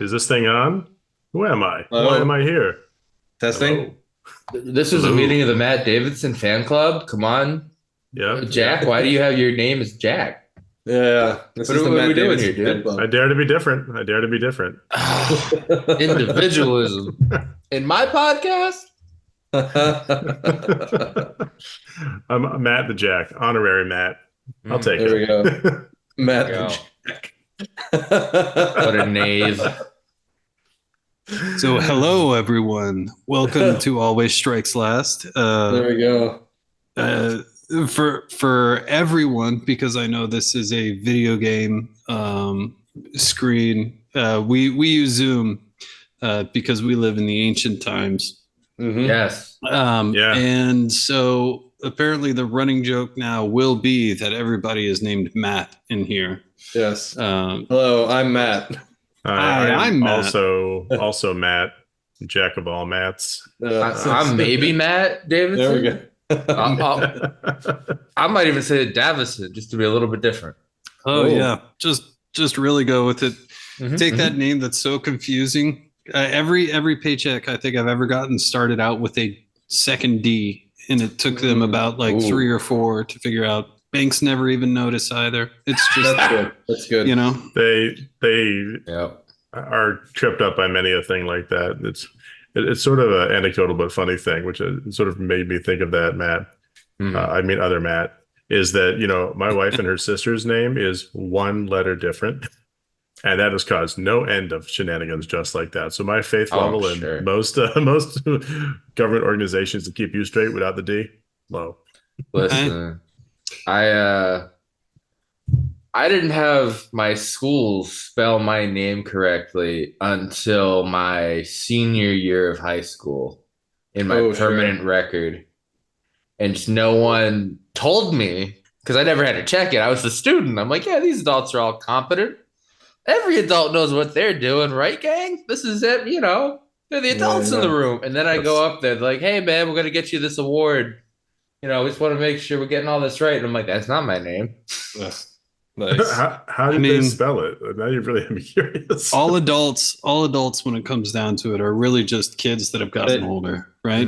Is this thing on? Who am I? Hello? Why am I here? Testing? Hello. This is a Hello. meeting of the Matt Davidson fan club. Come on, Yep, Jack. yep. Why do you have your name as Jack? Yeah, this What is are, the what are we Matt doing here, Davidson fan dude? I club. dare to be different. I dare to be different. Individualism in my podcast. I'm Matt the Jack, honorary Matt. I'll take There we go. it. Matt Go. the Jack. What a knave. So, hello everyone. Welcome to Always Strikes Last. There we go. For everyone, because I know this is a video game screen. We use Zoom because we live in the ancient times. Mhm. Yes. Yeah. And so apparently the running joke now will be that everybody is named Matt in here. Yes. Hello, I'm Matt. Hi, I'm Matt. also Matt, Jack of all Matts. I'm maybe Matt Davidson. There we go. I might even say Davison just to be a little bit different. Oh yeah, just really go with it. Mhm, Take that mhm. name that's so confusing. Every paycheck I think I've ever gotten started out with a second D, and it took them about like Ooh. 3 or 4 to figure out. Banks never even notice either. It's just That's good. That's good. you know. they Yep. are tripped up by many a thing like that. It's sort of an anecdotal but funny thing, which sort of made me think of that, Matt. Mhm. I mean, other Matt, is that, my wife and her sister's name is one letter different. And that has caused no end of shenanigans just like that. So my faith Oh, level sure. in most government organizations to keep you straight without the D, low. Listen, I didn't have my school spell my name correctly until my senior year of high school in my Oh, sure. permanent record. And just no one told me because I never had to check it. I was the student. I'm like, yeah, these adults are all competent. Every adult knows what they're doing, right, gang? This is it, They're the adults in the room. And then I go up there, like, hey, man, we're going to get you this award. We just want to make sure we're getting all this right. And I'm like, that's not my name. Nice. How did they spell it? Now you really have me curious. all adults when it comes down to it are really just kids that have gotten older, right?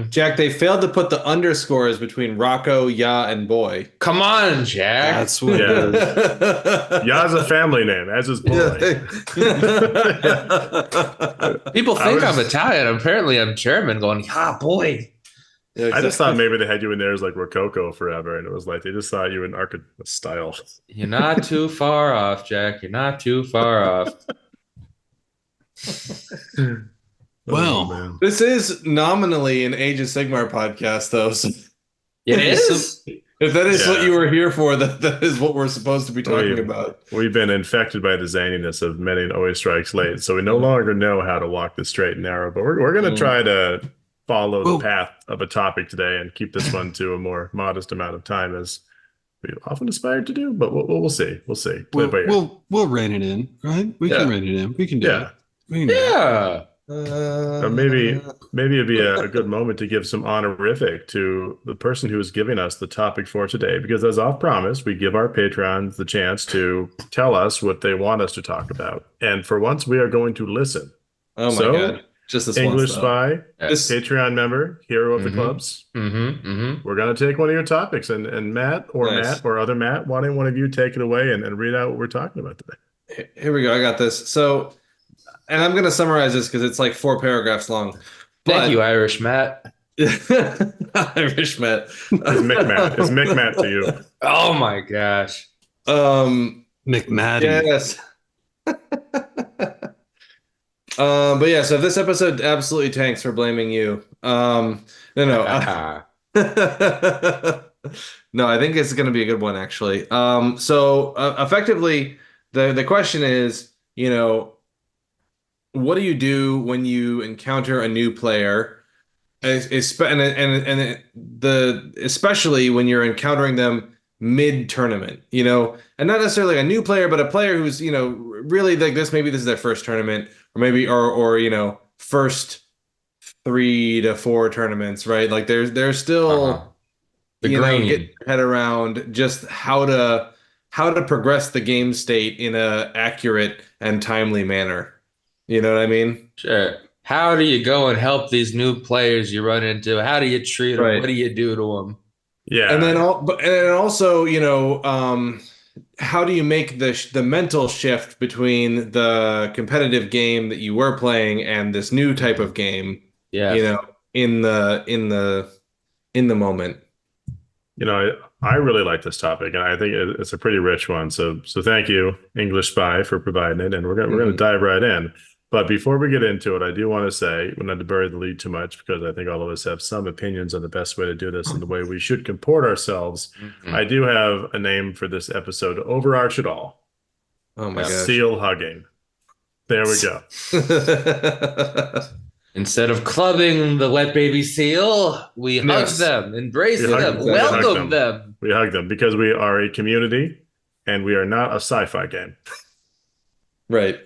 Jack, they failed to put the underscores between Rocco, Ya, and Boy. Come on, Jack. That's what it Yeah. is. Ya's a family name, as is Boy. People think I'm Italian. Apparently, I'm German going, boy. Yeah, I just thought maybe they had you in there as like Rococo forever, and it was like they just thought you in style. You're not too far off, Jack. You're not too far off. Well, man. This is nominally an Age of Sigmar podcast, though. So It is? if that is what Yeah. you were here for, that is what we're supposed to be talking about. We've been infected by the zaniness of many and always strikes late, so we no longer know how to walk the straight and narrow. But we're going to try to follow the path of a topic today and keep this one to a more modest amount of time, as we often aspired to do. But we'll see. We'll see. We'll rein it in, right? We can rein it in. We can do it. We can do it. Yeah. Maybe it'd be a good moment to give some honorific to the person who is giving us the topic for today, because as off promise, we give our patrons the chance to tell us what they want us to talk about, and for once, we are going to listen. Oh my god! Just this English once, Spy, This- Patreon member, hero of the clubs. We're going to take one of your topics, and Matt or other Matt, why don't one of you take it away and read out what we're talking about today? Here we go. I got this. So, and I'm going to summarize this because it's like 4 paragraphs long. Thank you, Irish Matt. Irish Matt. It's Mick Matt. It's Mick Matt to you. Oh my gosh. McMadden. Yes. But yeah, so if this episode absolutely tanks for blaming you, no. No, I think it's going to be a good one, actually. So effectively, the question is, what do you do when you encounter a new player, especially when you're encountering them mid-tournament, and not necessarily a new player, but a player who's, really like this. Maybe this is their first tournament, or maybe, or first 3 to 4 tournaments, right? Like they're still, The get green. your head around just how to how to progress the game state in a accurate and timely manner. You know what I mean? Sure. How do you go and help these new players you run into? How do you treat them? Right. What do you do to them? And then Yeah. and then also, how do you make the mental shift between the competitive game that you were playing and this new type of game, you Yes. know, in the moment? I really like this topic, and I think it's a pretty rich one. So thank you, English Spy, for providing it, and we're gonna Mhm. dive right in. But before we get into it, I do want to say, not to bury the lead too much, because I think all of us have some opinions on the best way to do this and the way we should comport ourselves. Mhm. I do have a name for this episode to overarch it all: Oh my Yeah. gosh. seal hugging. There we go. Instead of clubbing the wet baby seal, we hug Yes. them, embrace We hug, them, we hug welcome them. them. We hug them because we are a community, and we are not a sci-fi game. Right.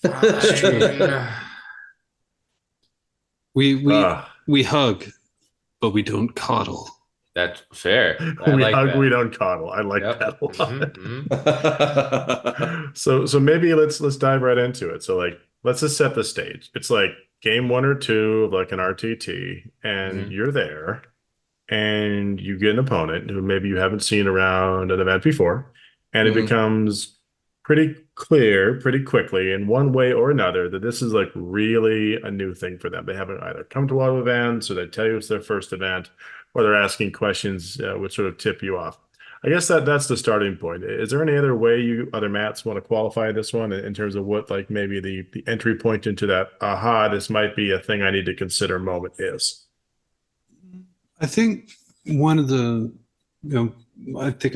Fine. We hug, but we don't coddle. That's fair. I We like hug, we that. don't coddle. I like Yep. that a lot. Mhm, mhm. So maybe let's dive right into it. So like let's just set the stage. It's like game 1 or 2 of like an RTT, and Mhm. you're there, and you get an opponent who maybe you haven't seen around an event before, and it Mhm. becomes pretty clear pretty quickly in one way or another that this is like really a new thing for them. They haven't either come to a lot of events, or they tell you it's their first event, or they're asking questions which sort of tip you off. I guess that's the starting point. Is there any other way you other mats want to qualify this one in terms of what like maybe the entry point into that aha, this might be a thing I need to consider moment is? I think one of the, I think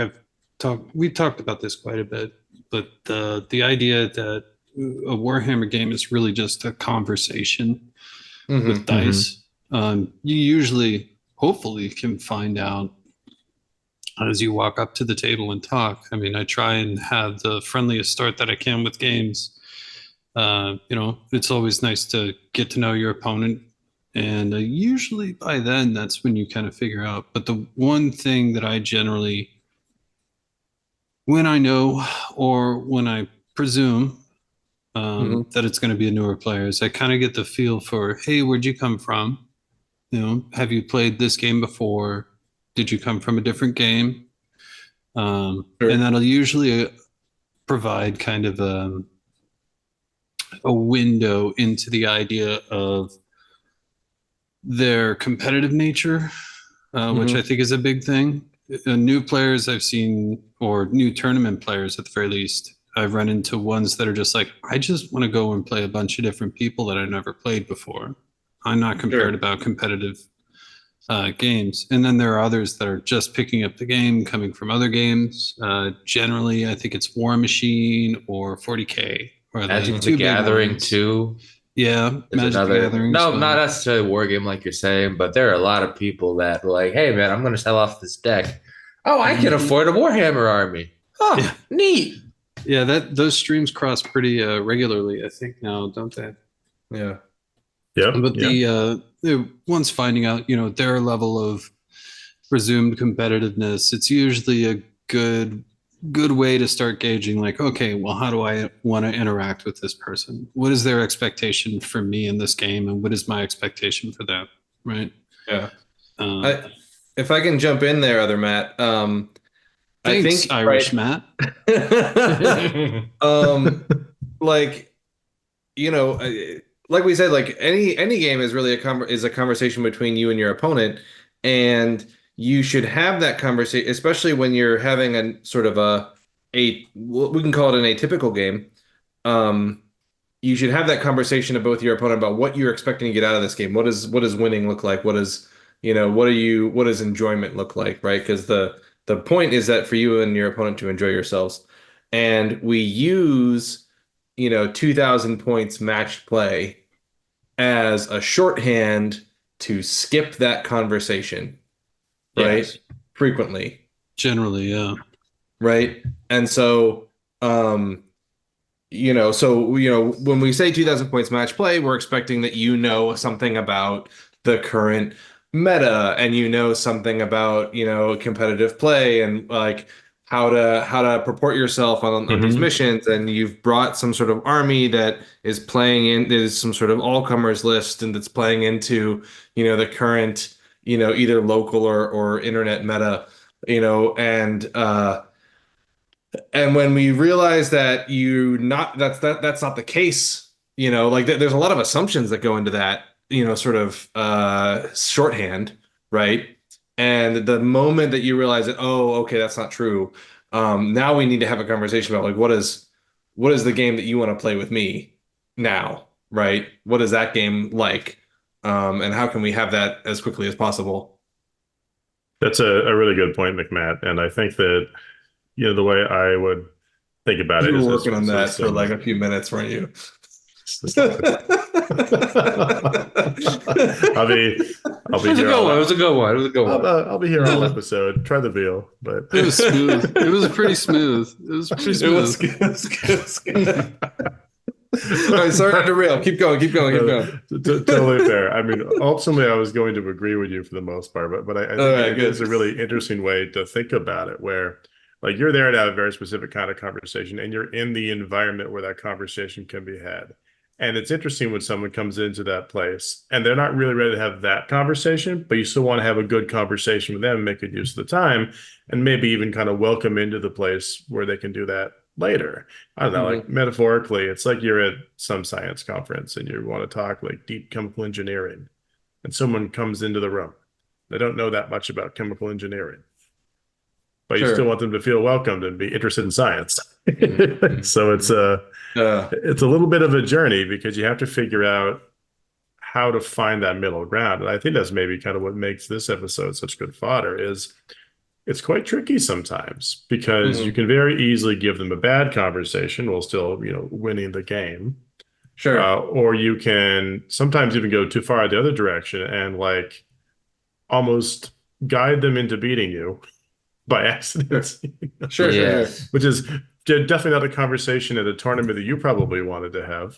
we've talked about this quite a bit, but the idea that a Warhammer game is really just a conversation with Mhm. dice. You usually, hopefully, can find out as you walk up to the table and talk. I mean, I try and have the friendliest start that I can with games. It's always nice to get to know your opponent. And usually by then, that's when you kind of figure out. But the one thing that I generally, when I know or when I presume Mhm. that it's going to be a newer player, is I kind of get the feel for, hey, where'd you come from? Have you played this game before? Did you come from a different game? And Sure. that'll usually provide kind of a window into the idea of their competitive nature, which I Mhm. think is a big thing. New players I've seen, or new tournament players at the very least, I've run into ones that are just like, I just want to go and play a bunch of different people that I've never played before. I'm not compared Sure. about competitive games. And then there are others that are just picking up the game, coming from other games. Generally, I think it's War Machine or 40K, or the Magic the two big Gathering ones. 2 Yeah, is Magic the another. Gathering as No, not well. necessarily a war game like you're saying, but there are a lot of people that like, hey man, I'm going to sell off this deck. Oh, I can afford a Warhammer army. Oh, Yeah, neat. yeah. That those streams cross pretty regularly, I think now, don't they? Yeah. Yep. But Yeah. once finding out, their level of presumed competitiveness, it's usually a good way to start gauging, like, okay, well, how do I want to interact with this person? What is their expectation for me in this game, and what is my expectation for them? Right. Yeah. Uh, If I can jump in there, other Matt, I Thanks, think Irish right. Matt. um, like like we said, like any game is really is a conversation between you and your opponent, and you should have that conversation, especially when you're having a sort of we can call it an atypical game. Um, you should have that conversation of both your opponent about what you're expecting to get out of this game. What does winning look like? What does enjoyment look like, right? Because the point is that for you and your opponent to enjoy yourselves. And we use, 2,000 points matched play as a shorthand to skip that conversation, right? Yes. Frequently, Generally, yeah. right? And so, when we say 2,000 points match play, we're expecting that you know something about the current meta, and you know something about, competitive play, and like how to purport yourself on these missions, and you've brought some sort of army that is playing in, there's some sort of all-comers list, and that's playing into, the current, either local or internet meta, and when we realize that that's not the case, like there's a lot of assumptions that go into that, sort of shorthand, right? And the moment that you realize that, oh, okay, that's not true, now we need to have a conversation about, like, what is the game that you want to play with me now, right? What is that game like? And how can we have that as quickly as possible? That's a really good point, McMatt. And I think that, the way I would think about You it were is working on so that for like a few minutes, weren't you? I'll be It was a here good one. It was a good one. It was a good one. I'll be here all episode. Try the veal, but It was smooth. It was pretty smooth. It was pretty smooth. It was good. It was good. It was good. All right, sorry to derail. Keep going. Totally fair. I mean, ultimately, I was going to agree with you for the most part, but I think it is a really interesting way to think about it, where, like, you're there to have a very specific kind of conversation, and you're in the environment where that conversation can be had. And it's interesting when someone comes into that place and they're not really ready to have that conversation, but you still want to have a good conversation with them, make good use of the time, and maybe even kind of welcome into the place where they can do that later. I don't know, like metaphorically, it's like you're at some science conference and you want to talk like deep chemical engineering, and someone comes into the room. They don't know that much about chemical engineering, but you still want them to feel welcomed and be interested in science. So it's a little bit of a journey, because you have to figure out how to find that middle ground. And I think that's maybe kind of what makes this episode such good fodder. Is it's quite tricky sometimes, because you can very easily give them a bad conversation while still, winning the game. Sure. Or you can sometimes even go too far the other direction and, like, almost guide them into beating you by accident. Sure. Which is definitely not a conversation at a tournament that you probably wanted to have.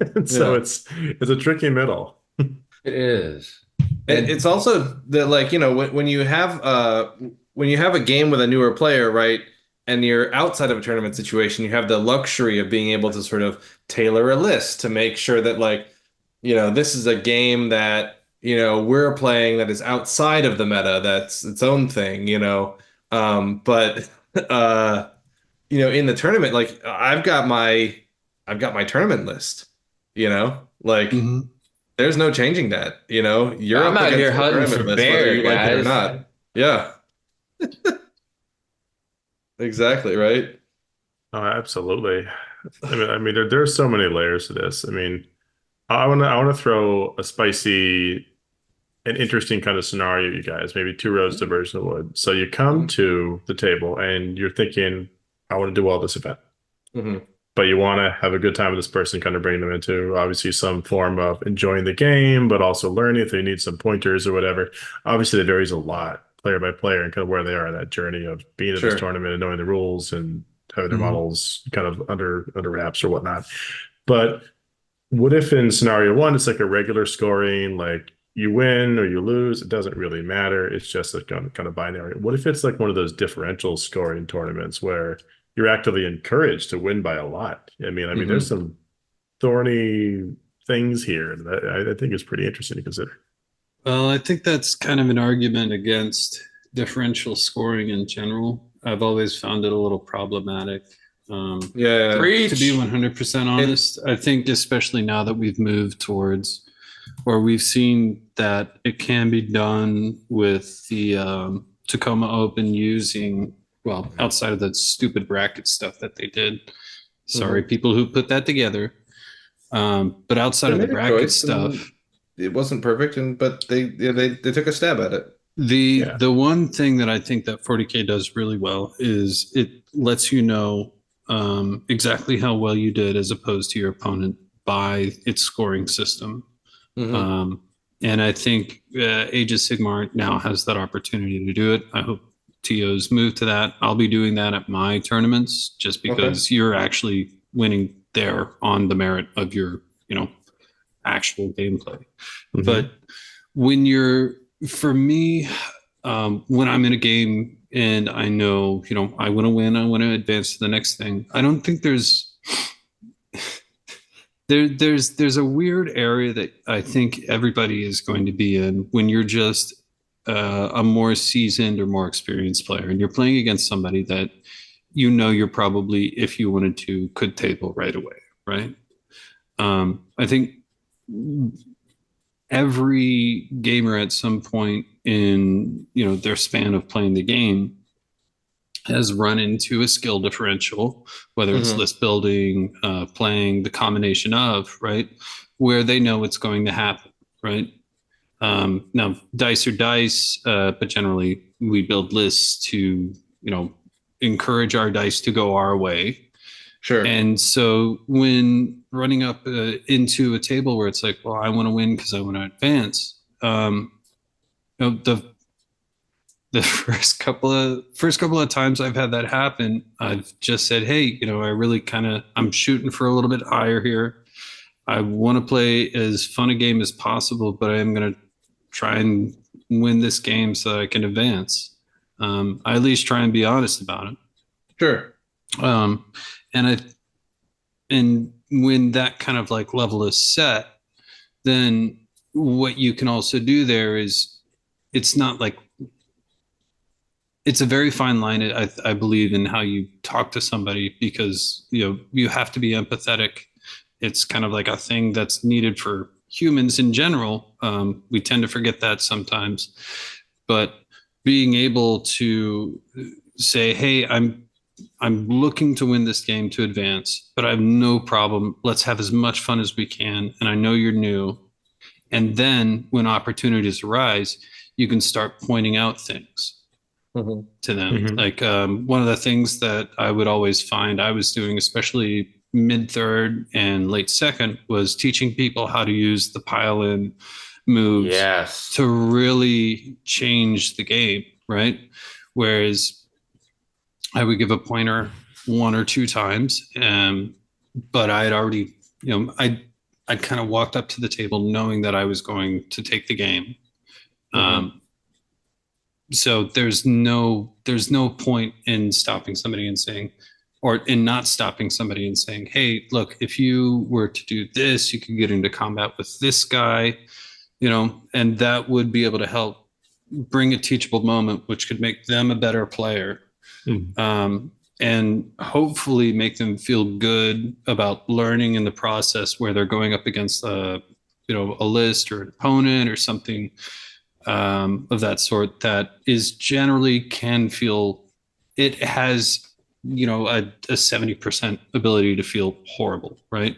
And so it's a tricky middle. It is. It's also that, like, when you have a game with a newer player, right, and you're outside of a tournament situation, you have the luxury of being able to sort of tailor a list to make sure that, like, this is a game that, we're playing that is outside of the meta, that's its own thing, but in the tournament, like, I've got my tournament list, like, there's no changing that, you're I'm up out against here the hunting tournament for list, bear, whether you like it or guys. not. Yeah. Exactly, right? Oh, absolutely. I mean, there's so many layers to this. I mean, I want to throw a spicy, an interesting kind of scenario, you guys, maybe two roads to version of wood. So you come to the table and you're thinking, I want to do well this event. But you want to have a good time with this person, kind of bring them into obviously some form of enjoying the game, but also learning if they need some pointers or whatever. Obviously, it varies a lot player by player and kind of where they are in that journey of being at this tournament and knowing the rules and having their models kind of under wraps or whatnot. But what if in scenario one, it's like a regular scoring, like you win or you lose, it doesn't really matter. It's just a kind of binary. What if it's like one of those differential scoring tournaments where you're actively encouraged to win by a lot? I mean, there's some thorny things here that I think is pretty interesting to consider. Well, I think that's kind of an argument against differential scoring in general. I've always found it a little problematic. To be 100% honest, I think especially now that we've moved towards, or we've seen that it can be done with the Tacoma Open using, well, outside of the stupid bracket stuff that they did. Sorry, people who put that together. But outside of the bracket stuff, it wasn't perfect, but they took a stab at it. The one thing that I think that 40K does really well is it lets you know exactly how well you did as opposed to your opponent by its scoring system. And I think Age of Sigmar now has that opportunity to do it. I hope TO's move to that. I'll be doing that at my tournaments just because you're actually winning there on the merit of your, actual gameplay. But when for me, when I'm in a game and I know, I want to win. I want to advance to the next thing. I don't think there's a weird area that I think everybody is going to be in when you're just a more seasoned or more experienced player, and you're playing against somebody that you're probably, if you wanted to, could table right away, right? I think every gamer at some point in their span of playing the game has run into a skill differential, whether it's list building, playing, the combination of, right, where they know it's going to happen, right? Now, dice are dice, but generally we build lists to, encourage our dice to go our way. Sure. And so when running up into a table where it's like, well, I want to win because I want to advance, the first couple of times I've had that happen, I've just said, hey, I really I'm shooting for a little bit higher here. I want to play as fun a game as possible, but I am going to try and win this game so that I can advance. I at least try and be honest about it. Sure. And when that kind of like level is set, then what you can also do there is, it's not like, it's a very fine line, I believe, in how you talk to somebody, because you have to be empathetic. It's kind of like a thing that's needed for humans in general. We tend to forget that sometimes, but being able to say, hey, I'm looking to win this game to advance, but I have no problem. Let's have as much fun as we can. And I know you're new. And then when opportunities arise, you can start pointing out things to them. Like one of the things that I would always find I was doing, especially mid third and late second, was teaching people how to use the pile in moves to really change the game, right? Whereas I would give a pointer one or two times, but I had already, I kind of walked up to the table knowing that I was going to take the game. So there's no point in stopping somebody and saying, or in not stopping somebody and saying, hey, look, if you were to do this, you could get into combat with this guy, and that would be able to help bring a teachable moment, which could make them a better player. And hopefully make them feel good about learning in the process, where they're going up against a list or an opponent or something of that sort, that is generally can feel, it has a 70% ability to feel horrible, right?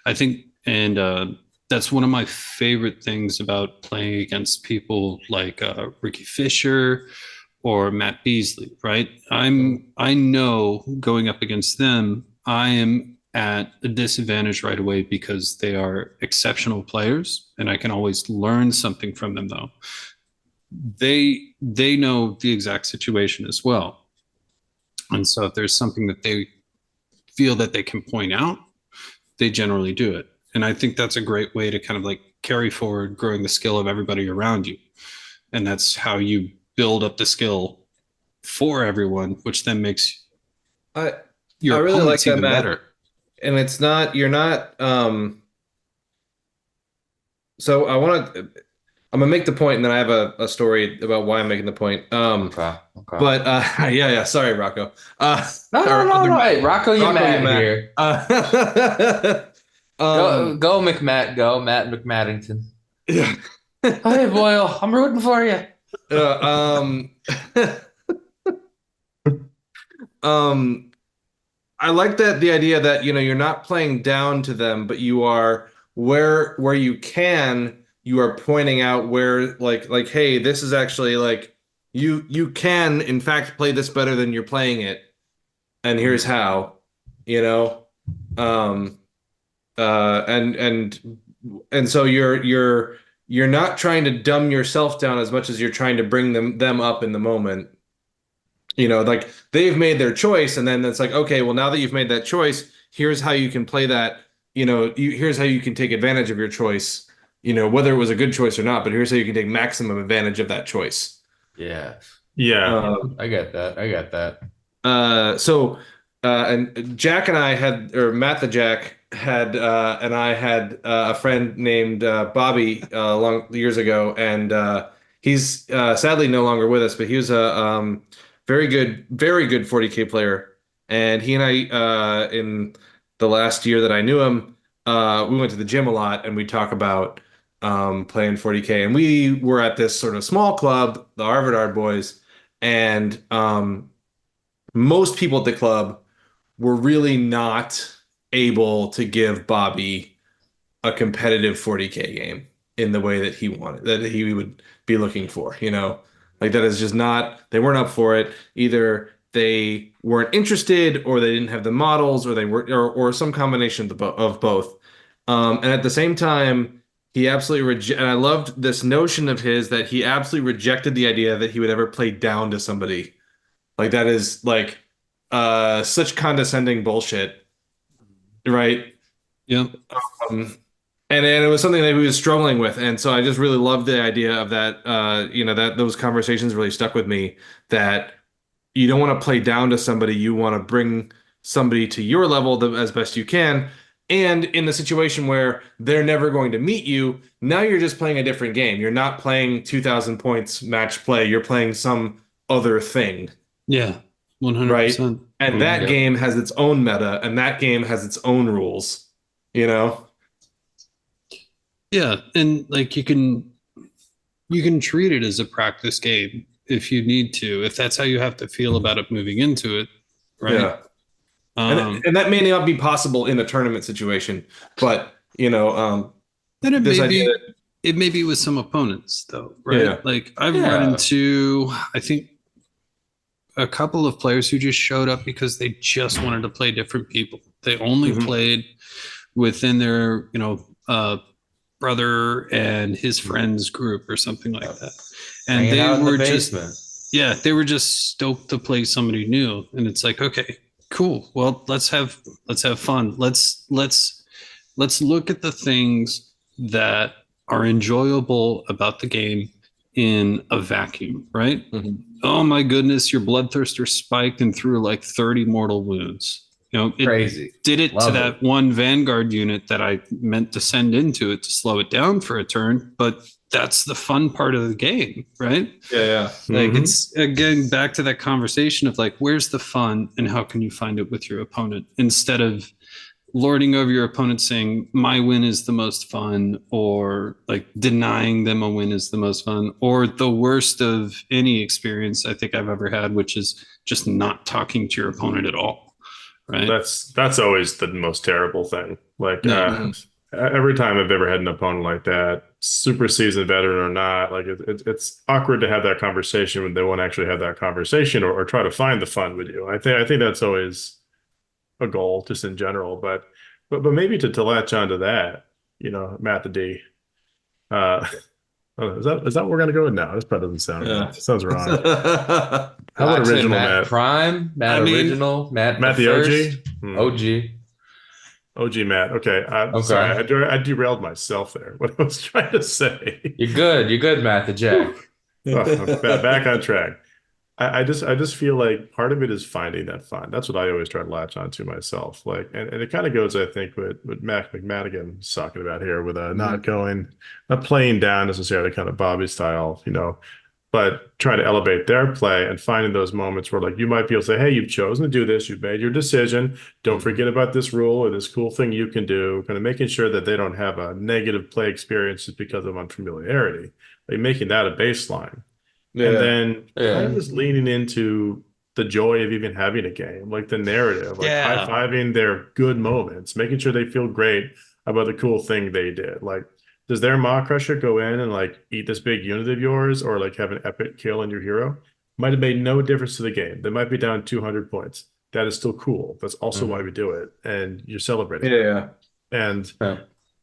I think, and that's one of my favorite things about playing against people like Ricky Fisher or Matt Beasley, right? I know going up against them, I am at a disadvantage right away because they are exceptional players, and I can always learn something from them. Though they know the exact situation as well, and so if there's something that they feel that they can point out, they generally do it. And I think that's a great way to kind of like carry forward growing the skill of everybody around you, and that's how you build up the skill for everyone, which then makes your I really like opponents that, even Matt. better. And it's not, you're not, so I'm gonna make the point, and then I have a story about why I'm making the point. Okay. But yeah, sorry, Rocco. No. Hey, Rocco, you Rocco, Matt you Matt. here. Go McMatt, go Matt McMaddington. Yeah. Hey, Boyle, I'm rooting for you. I like that, the idea that you're not playing down to them, but you are where you can, you are pointing out where like hey, this is actually like you can in fact play this better than you're playing it, and here's how, and so you're not trying to dumb yourself down as much as you're trying to bring them up in the moment. Like they've made their choice, and then it's like, okay, well, now that you've made that choice, here's how you can play that, here's how you can take advantage of your choice, whether it was a good choice or not, but here's how you can take maximum advantage of that choice. Yeah. Yeah. I get that. I get that. And Jack and I had, or Matt the Jack had, and I had a friend named Bobby long years ago, and he's sadly no longer with us, but he was a very good 40K player. And he and I, in the last year that I knew him, we went to the gym a lot, and we talk about playing 40K. And we were at this sort of small club, the Harvard Art Boys, and most people at the club were really not able to give Bobby a competitive 40K game in the way that he wanted, that he would be looking for, you know? Like that is just not, they weren't up for it. Either they weren't interested or they didn't have the models or they were, or some combination of both. And at the same time, he absolutely and I loved this notion of his that he absolutely rejected the idea that he would ever play down to somebody. Like that is like such condescending bullshit, right? Yeah. And it was something that he was struggling with, and so I just really loved the idea of that. That those conversations really stuck with me. That you don't want to play down to somebody, you want to bring somebody to your level as best you can. And in the situation where they're never going to meet you, now you're just playing a different game. You're not playing 2,000 points match play. You're playing some other thing. Yeah. 100%. Right. And that game has its own meta, and that game has its own rules, you know? Yeah. And like you can treat it as a practice game if you need to, if that's how you have to feel about it moving into it. Right. Yeah. And that may not be possible in a tournament situation, but then it may be with some opponents though, right? Yeah. Like I've run into, I think, a couple of players who just showed up because they just wanted to play different people. They only played within their, brother and his friends group or something like that. And they were they were just stoked to play somebody new. And it's like, okay, cool. Well, let's have fun. Let's look at the things that are enjoyable about the game in a vacuum, right? Oh my goodness, your bloodthirster spiked and threw like 30 mortal wounds. Crazy. Did it to that one Vanguard unit that I meant to send into it to slow it down for a turn, but that's the fun part of the game, right? Yeah. Like it's again back to that conversation of like, where's the fun and how can you find it with your opponent instead of lording over your opponent saying my win is the most fun, or like denying them a win is the most fun, or the worst of any experience I think I've ever had, which is just not talking to your opponent at all. Right. That's always the most terrible thing. Like every time I've ever had an opponent like that, super seasoned veteran or not, like it's awkward to have that conversation when they won't actually have that conversation or try to find the fun with you. I think that's always a goal just in general, but maybe to latch onto that, Matt the D. Is that what we're gonna go with now? This probably doesn't sound right. It sounds wrong. How about original Matt? Prime, Matt original, Matt the OG. OG Matt. Okay. Sorry, I derailed myself there. What I was trying to say. You're good, Matt the Jack. Back on track. I just feel like part of it is finding that fun. That's what I always try to latch onto myself. Like, and it kind of goes, I think, with Mac McMadigan is talking about here, with not playing down necessarily kind of Bobby style, but trying to elevate their play and finding those moments where like you might be able to say, hey, you've chosen to do this, you've made your decision. Don't forget about this rule or this cool thing you can do. Kind of making sure that they don't have a negative play experience just because of unfamiliarity. Like making that a baseline. Yeah. And then kind of just leaning into the joy of even having a game, like the narrative, like high-fiving their good moments, making sure they feel great about the cool thing they did. Like, does their Maw Crusher go in and like eat this big unit of yours or like have an epic kill on your hero? Might have made no difference to the game. They might be down 200 points. That is still cool. That's also why we do it. And you're celebrating. Yeah. And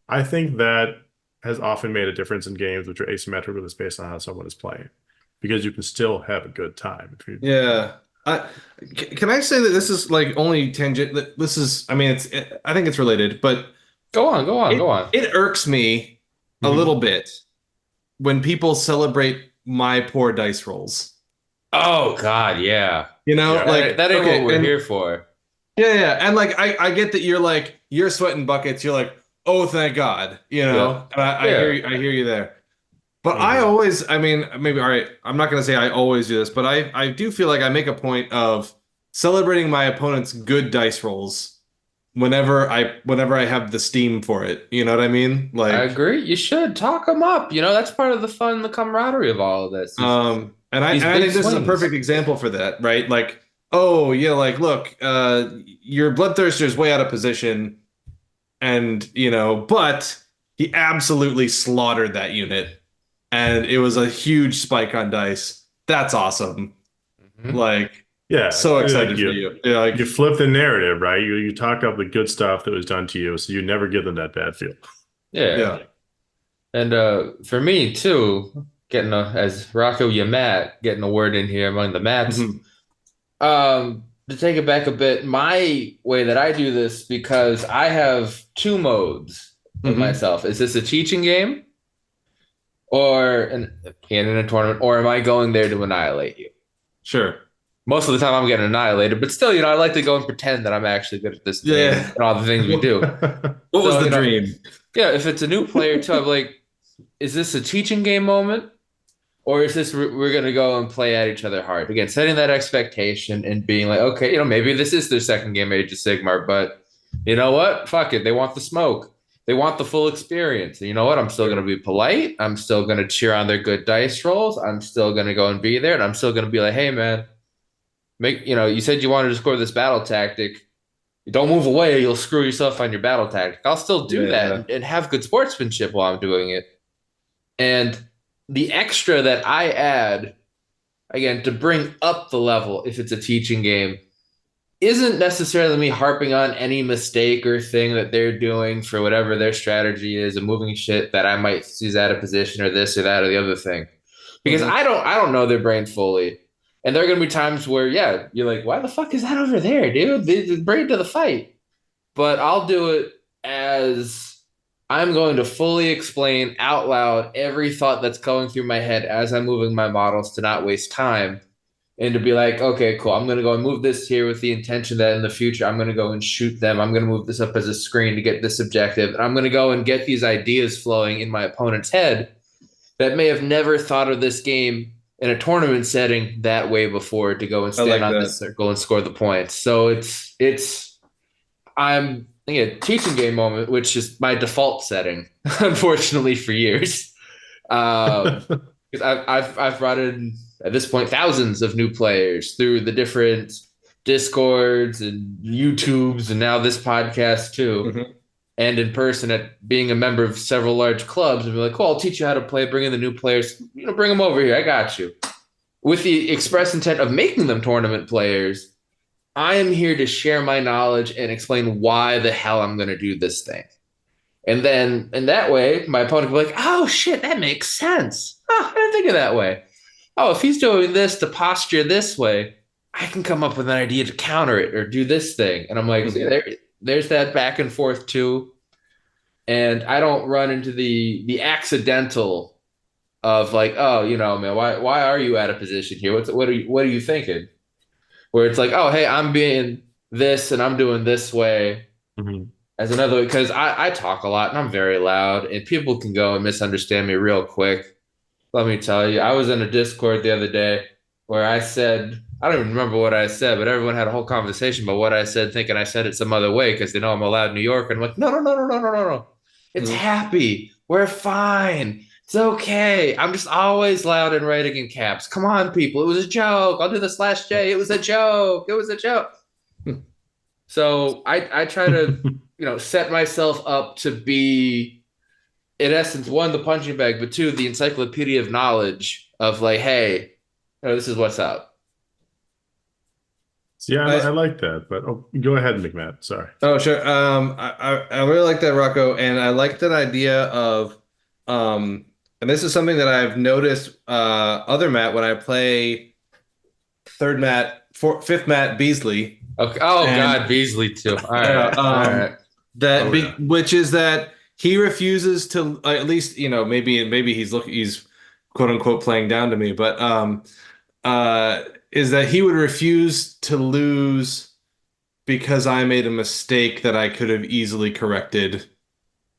I think that has often made a difference in games which are asymmetrical just based on how someone is playing. Because you can still have a good time. Can I say that this is like only tangent? This is, I think it's related, but go on. It irks me a little bit when people celebrate my poor dice rolls. Oh God, yeah. You know, Yeah. like That ain't okay, what we're and here for. yeah, and like I get that you're sweating buckets. You're like, oh, thank God, you Yeah. know. And Yeah. I hear you there. But Mhm. I mean, maybe all right. I'm not gonna say I always do this, but I do feel like I make a point of celebrating my opponent's good dice rolls whenever I have the steam for it. You know what I mean? I Like, agree. You should talk them up. You know, that's part of the fun, the camaraderie of all of this. Is and these I big think this is a perfect swings. example for that, right? Like, oh yeah, like look, your bloodthirster's way out of position. And but he absolutely slaughtered that unit, and it was a huge spike on dice. That's awesome. Mhm. Like, Yeah, so like excited for you. Yeah, you like, flip the narrative, right? You talk up the good stuff that was done to you, so you never give them that bad feel. Yeah. yeah. And for me too, getting as Rocco Yamat, getting a word in here among the mats. Mhm. To take it back a bit, my way that I do this, because I have two modes of Mhm. myself. Is this a teaching game or in a tournament, or am I going there to annihilate you? Sure. Most of the time I'm getting annihilated, but still, I like to go and pretend that I'm actually good at this game Yeah. and all the things we do. What was So, the dream? yeah, if it's a new player too, I'm like, is this a teaching game moment? Or is this we're going to go and play at each other hard? Again, setting that expectation and being like, okay, maybe this is their second game, Age of Sigmar, but you know what? Fuck it. They want the smoke. They want the full experience. And you know what? I'm still going to be polite. I'm still going to cheer on their good dice rolls. I'm still going to go and be there. And I'm still going to be like, hey, man, you said you wanted to score this battle tactic. Don't move away. You'll screw yourself on your battle tactic. I'll still do that Yeah. and have good sportsmanship while I'm doing it. And the extra that I add, again, to bring up the level, if it's a teaching game, isn't necessarily me harping on any mistake or thing that they're doing for whatever their strategy is and moving shit that I might use out of position or this or that or the other thing. Because Mhm. I don't know their brain fully. And there are gonna be times where, yeah, you're like, why the fuck is that over there, dude? They bring it to the fight. But I'll do it as I'm going to fully explain out loud every thought that's going through my head as I'm moving my models to not waste time and to be like, okay, cool. I'm going to go and move this here with the intention that in the future I'm going to go and shoot them. I'm going to move this up as a screen to get this objective. And I'm going to go and get these ideas flowing in my opponent's head that may have never thought of this game in a tournament setting that way before to go and I stand like on that. this circle and score the points. So it's I'm thinking a teaching game moment, which is my default setting, unfortunately for years. Because I've brought in at this point thousands of new players through the different Discords and YouTubes and now this podcast too, Mhm. and in person at being a member of several large clubs and be like, "Cool, I'll teach you how to play. Bring in the new players. Bring them over here. I got you." With the express intent of making them tournament players, I am here to share my knowledge and explain why the hell I'm going to do this thing. And then in that way, my opponent will be like, oh shit, that makes sense. Oh, I didn't think of that way. Oh, if he's doing this to posture this way, I can come up with an idea to counter it or do this thing. And I'm like, see, Mhm. there's that back and forth too. And I don't run into the accidental of like, oh, man, why are you out of position here? What are you thinking? Where it's like, oh, hey, I'm being this and I'm doing this way Mhm. as another way because I talk a lot and I'm very loud and people can go and misunderstand me real quick. Let me tell you, I was in a Discord the other day where I said, I don't even remember what I said, but everyone had a whole conversation about what I said, thinking I said it some other way because they know I'm a loud New Yorker. And I'm like, no, no, no, no, no, no, no, no. It's Mhm. happy. We're fine. It's okay. I'm just always loud and writing in caps. Come on, people. It was a joke. I'll do this last J. It was a joke. It was a joke. So I try to, set myself up to be, in essence, one, the punching bag, but two, the encyclopedia of knowledge of like, hey, this is what's up. So yeah, I I, like that. But go ahead, McMahon. Sorry. Oh, sure. I really like that, Rocco, and I like that idea of, and this is something that I've noticed, other Matt when I play fifth Matt Beasley, Okay. Oh and God, Beasley too. All yeah, right, all right. Oh yeah. which is that he refuses to, at least maybe he's quote unquote playing down to me, but is that he would refuse to lose because I made a mistake that I could have easily corrected.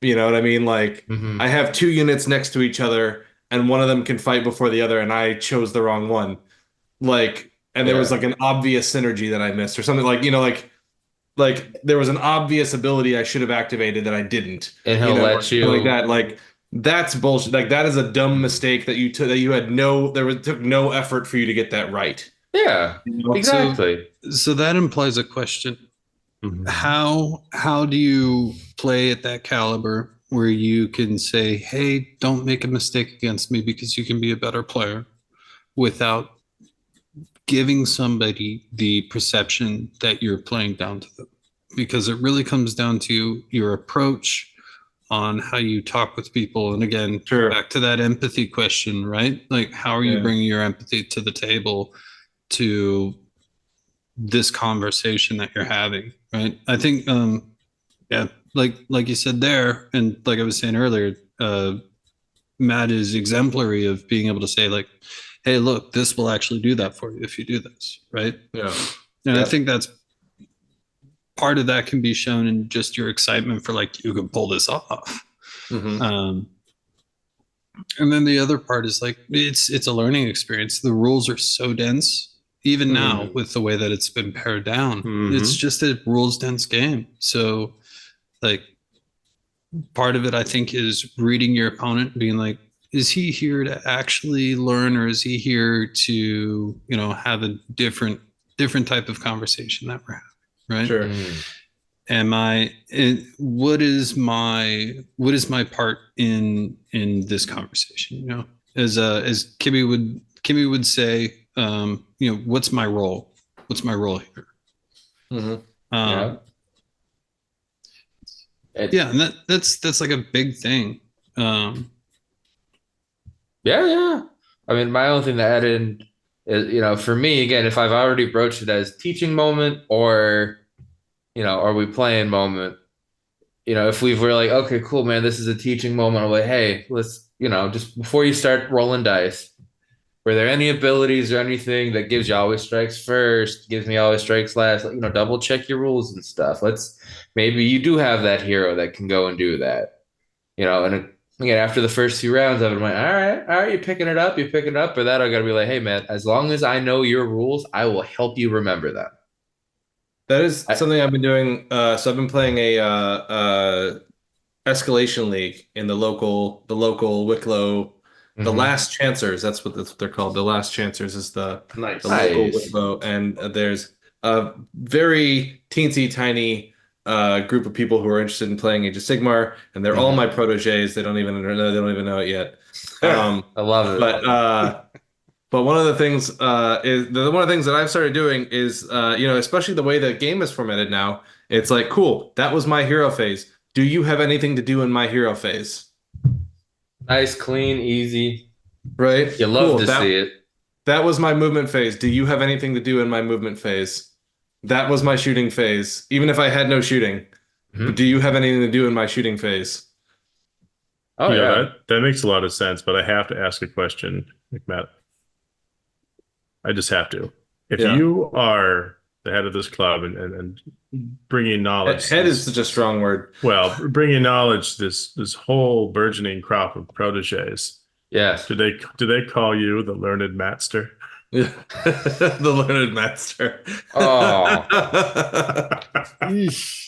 You know what I mean? Like, Mhm. I have two units next to each other, and one of them can fight before the other, and I chose the wrong one. Like, and there was Yeah. like an obvious synergy that I missed, or something like, like there was an obvious ability I should have activated that I didn't, And you he'll know, or let something like you. that. Like, that's bullshit. Like, that is a dumb mistake that you took, that you had no, took no effort for you to get that right. Yeah, You know? exactly. So that implies a question. Mhm. How do you play at that caliber where you can say, "Hey, don't make a mistake against me because you can be a better player," without giving somebody the perception that you're playing down to them? Because it really comes down to your approach on how you talk with people. And again, Sure. back to that empathy question, right? Like, how are you Yeah. bringing your empathy to the table to this conversation that you're having, right? I think, yeah, like you said there, and like I was saying earlier, Matt is exemplary of being able to say like, "Hey, look, this will actually do that for you if you do this," right? Yeah. And I Yep. think that's part of that can be shown in just your excitement for like you can pull this off. Mhm. And then the other part is like it's a learning experience. The rules are so dense, even now Mhm. with the way that it's been pared down. It's Mhm. just a rules dense game. So like part of it I think is reading your opponent, being like, is he here to actually learn, or is he here to, have a different type of conversation that we're having, right? Sure. Mm. What is my part in this conversation, as Kimmy would say, what's my role here? Mhm. Yeah. um It, yeah, and that's like a big thing. yeah, yeah. I mean, my only thing to add in is, for me, again, if I've already broached it as teaching moment or, are we playing moment, if we're like, okay, cool, man, this is a teaching moment. I'm like, hey, let's, just before you start rolling dice, were there any abilities or anything that gives you always strikes first, gives me always strikes last? Like, double check your rules and stuff. Maybe you do have that hero that can go and do that, and again, after the first few rounds of it, I'm like, all right, you're picking it up. Or that, I gotta be like, hey, man, as long as I know your rules, I will help you remember them. That is I, something I've been doing. So I've been playing a escalation league in the local Wicklow, the Mhm. Last Chancers. That's what they're called. The Last Chancers is Nice. the local Nice. Wicklow, and there's a very teensy tiny group of people who are interested in playing Age of Sigmar, and they're all Mhm. my proteges. They don't even know it yet. Um, I love it. but one of the things one of the things that I've started doing is especially the way the game is formatted now. It's like, cool, that was my hero phase. Do you have anything to do in my hero phase? Nice, clean, easy. Right? You love Cool. to see it. That was my movement phase. Do you have anything to do in my movement phase? That was my shooting phase, even if I had no shooting. But do Mhm. you have anything to do in my shooting phase? Oh Yeah, yeah. that makes a lot of sense, but I have to ask a question, like Matt. I just have to. If Yeah. you are the head of this club and bringing knowledge, Head is such a strong word. bringing knowledge, this whole burgeoning crop of proteges, Yes. do they call you the learned master? The learned master. Oh. Eesh.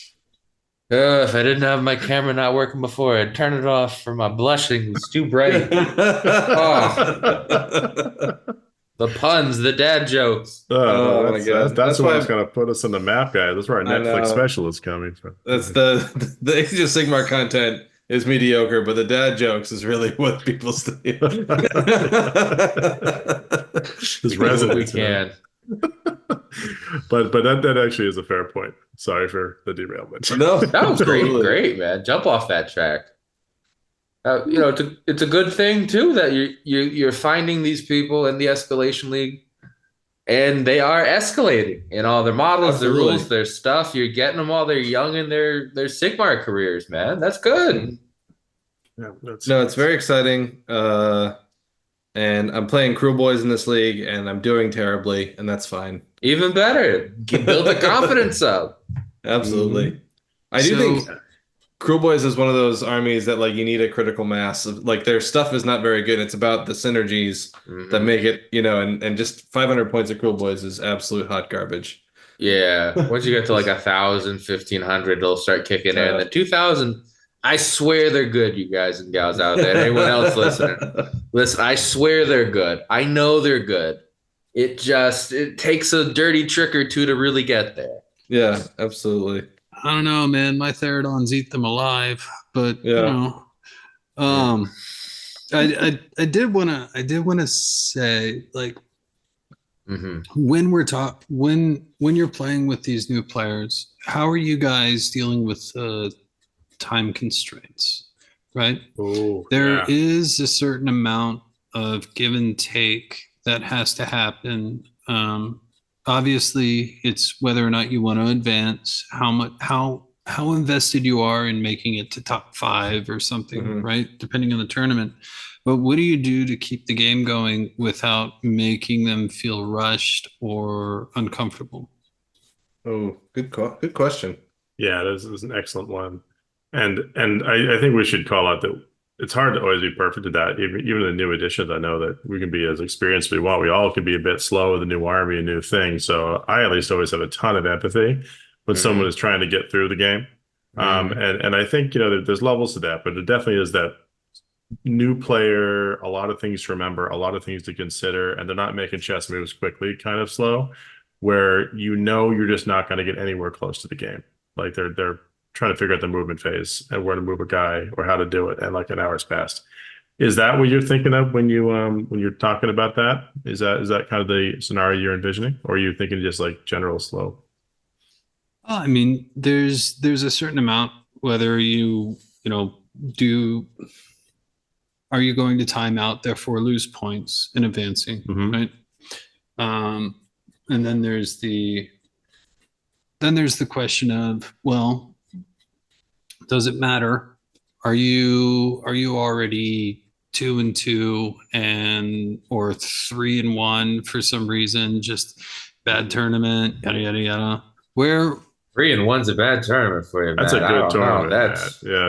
If I didn't have my camera not working before, I'd turn it off for my blushing. It's too bright. Oh, the puns, the dad jokes. No, Oh my that's God. that's That's what's why going to put us on the map, guys. That's where our I Netflix know. special is coming from. That's the Age of Sigmar content is mediocre, but the dad jokes is really what people steal. This We do what we resonance, can. but that actually is a fair point. Sorry for the derailment. No, That was great, absolutely. great, man. Jump off that track. It's a good thing too that you're finding these people in the escalation league, and they are escalating in all their models, their rules, Absolutely. their stuff. You're getting them while they're young in their Sigmar careers, man. That's good. Mhm. Yeah, that's No, it's very exciting. and I'm playing Cruel Boys in this league, and I'm doing terribly, and that's fine. Even better. Build the confidence up. Absolutely. I do think Cruel Boys is one of those armies that like you need a critical mass of, like their stuff is not very good. It's about the synergies that make it, and just 500 points of Cruel Boys is absolute hot garbage. Yeah. Once you get to like 1,000, 1,500, it'll start kicking in. The 2,000, I swear they're good, you guys and gals out there. Anyone else listening? Listen, I swear they're good. I know they're good. It takes a dirty trick or two to really get there. Yeah, absolutely. I don't know, man. My Therodons eat them alive, but I did wanna say, like, when you're playing with these new players, how are you guys dealing with time constraints? Right? There is a certain amount of give and take that has to happen. Obviously, it's whether or not you want to advance, how invested you are in making it to top 5 or something, right? Depending on the tournament. But what do you do to keep the game going without making them feel rushed or uncomfortable? Oh, good question. Yeah, this is an excellent one. And I think we should call out that it's hard to always be perfect at that. Even the new additions, I know that we can be as experienced as we want. We all can be a bit slow with a new army, a new thing. So I at least always have a ton of empathy when someone is trying to get through the game. And I think, there's levels to that, but it definitely is that new player, a lot of things to remember, a lot of things to consider, and they're not making chess moves quickly, kind of slow, where you're just not going to get anywhere close to the game. Like they're trying to figure out the movement phase and where to move a guy or how to do it, and like an hour's passed. Is that what you're thinking of when you're talking about that? Is that kind of the scenario you're envisioning, or are you thinking just like general slow? I mean, there's a certain amount, whether are you going to time out, therefore lose points in advancing, right? And then there's the question of, well, does it matter? Are you already 2-2 or 3-1 for some reason? Just bad tournament, yada yada yada. Where 3-1's a bad tournament for you, man. That's a good tournament.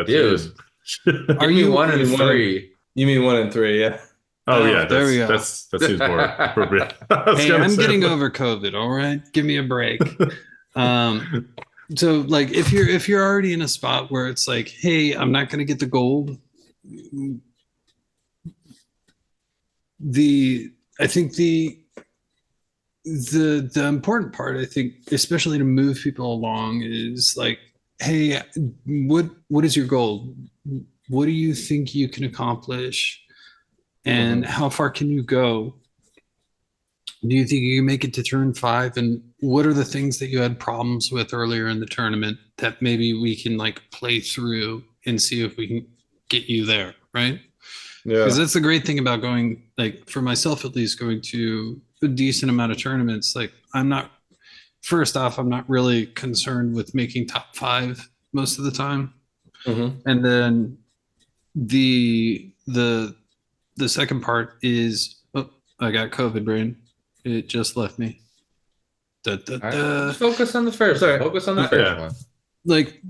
Dude. Are you 1-3? You mean 1-3? Yeah. Oh yeah, there we go. That seems more appropriate. Hey, I'm getting over COVID. All right, give me a break. So like if you're already in a spot where it's like, hey, I'm not going to get the gold. I think the important part, I think, especially to move people along, is like, hey, what is your goal? What do you think you can accomplish? And how far can you go? Do you think you can make it to turn 5? And what are the things that you had problems with earlier in the tournament that maybe we can like play through and see if we can get you there, right? Yeah. Because that's the great thing about going, like for myself at least, going to a decent amount of tournaments. Like I'm not really concerned with making top 5 most of the time. And then the second part is, I got COVID brain. It just left me. Focus on the first. Focus on the first one. Like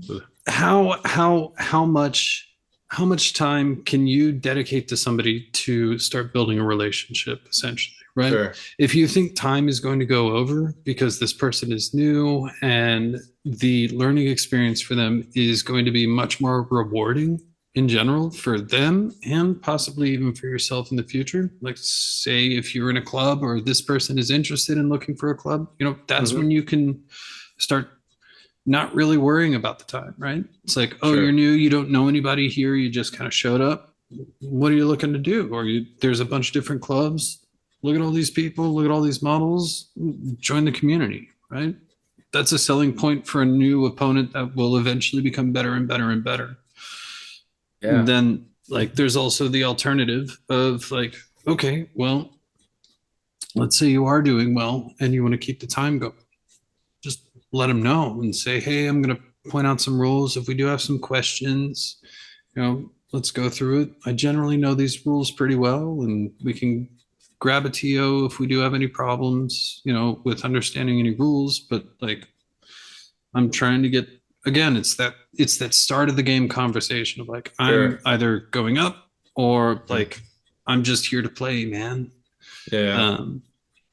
how much time can you dedicate to somebody to start building a relationship, essentially, right? Sure. If you think time is going to go over because this person is new and the learning experience for them is going to be much more rewarding in general for them and possibly even for yourself in the future. Like say if you're in a club or this person is interested in looking for a club, that's when you can start not really worrying about the time, right? It's like, oh, You're new, you don't know anybody here, you just kind of showed up. What are you looking to do? Or there's a bunch of different clubs. Look at all these people, look at all these models, join the community, right? That's a selling point for a new opponent that will eventually become better and better and better. Yeah. And then like there's also the alternative of like, okay, well, let's say you are doing well and you want to keep the time going. Just let them know and say, hey, I'm going to point out some rules. If we do have some questions, let's go through it. I generally know these rules pretty well, and we can grab a TO if we do have any problems, with understanding any rules. But like, I'm trying to get, again, it's that start of the game conversation of like, I'm either going up or like, I'm just here to play, man. Yeah.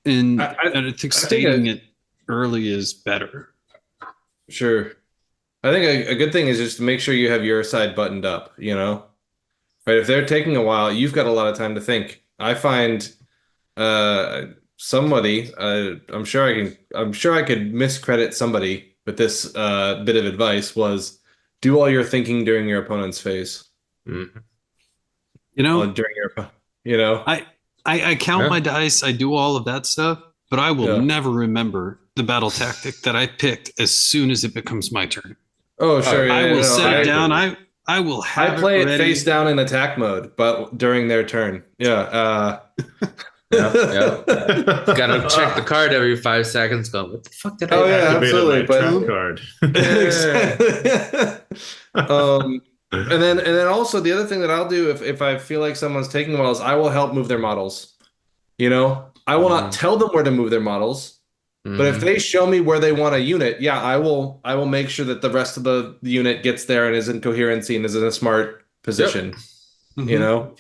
And I think stating it early is better. Sure. I think a good thing is just to make sure you have your side buttoned up, Right? If they're taking a while, you've got a lot of time to think. I find somebody, I'm sure I could miscredit somebody with this bit of advice was do all your thinking during your opponent's phase. Mm-hmm. During your, I count my dice, I do all of that stuff, but I will never remember the battle tactic that I picked as soon as it becomes my turn. Oh, sure. I will set it down. I will have I play it it face down in attack mode, but during their turn. Yeah. Yeah. Gotta check the card every 5 seconds. Go, what the fuck did I absolutely. Trap card. And then also the other thing that I'll do if I feel like someone's taking models, I will help move their models. I will not tell them where to move their models, but if they show me where they want a unit, I will make sure that the rest of the unit gets there and is in coherency and is in a smart position. Yep.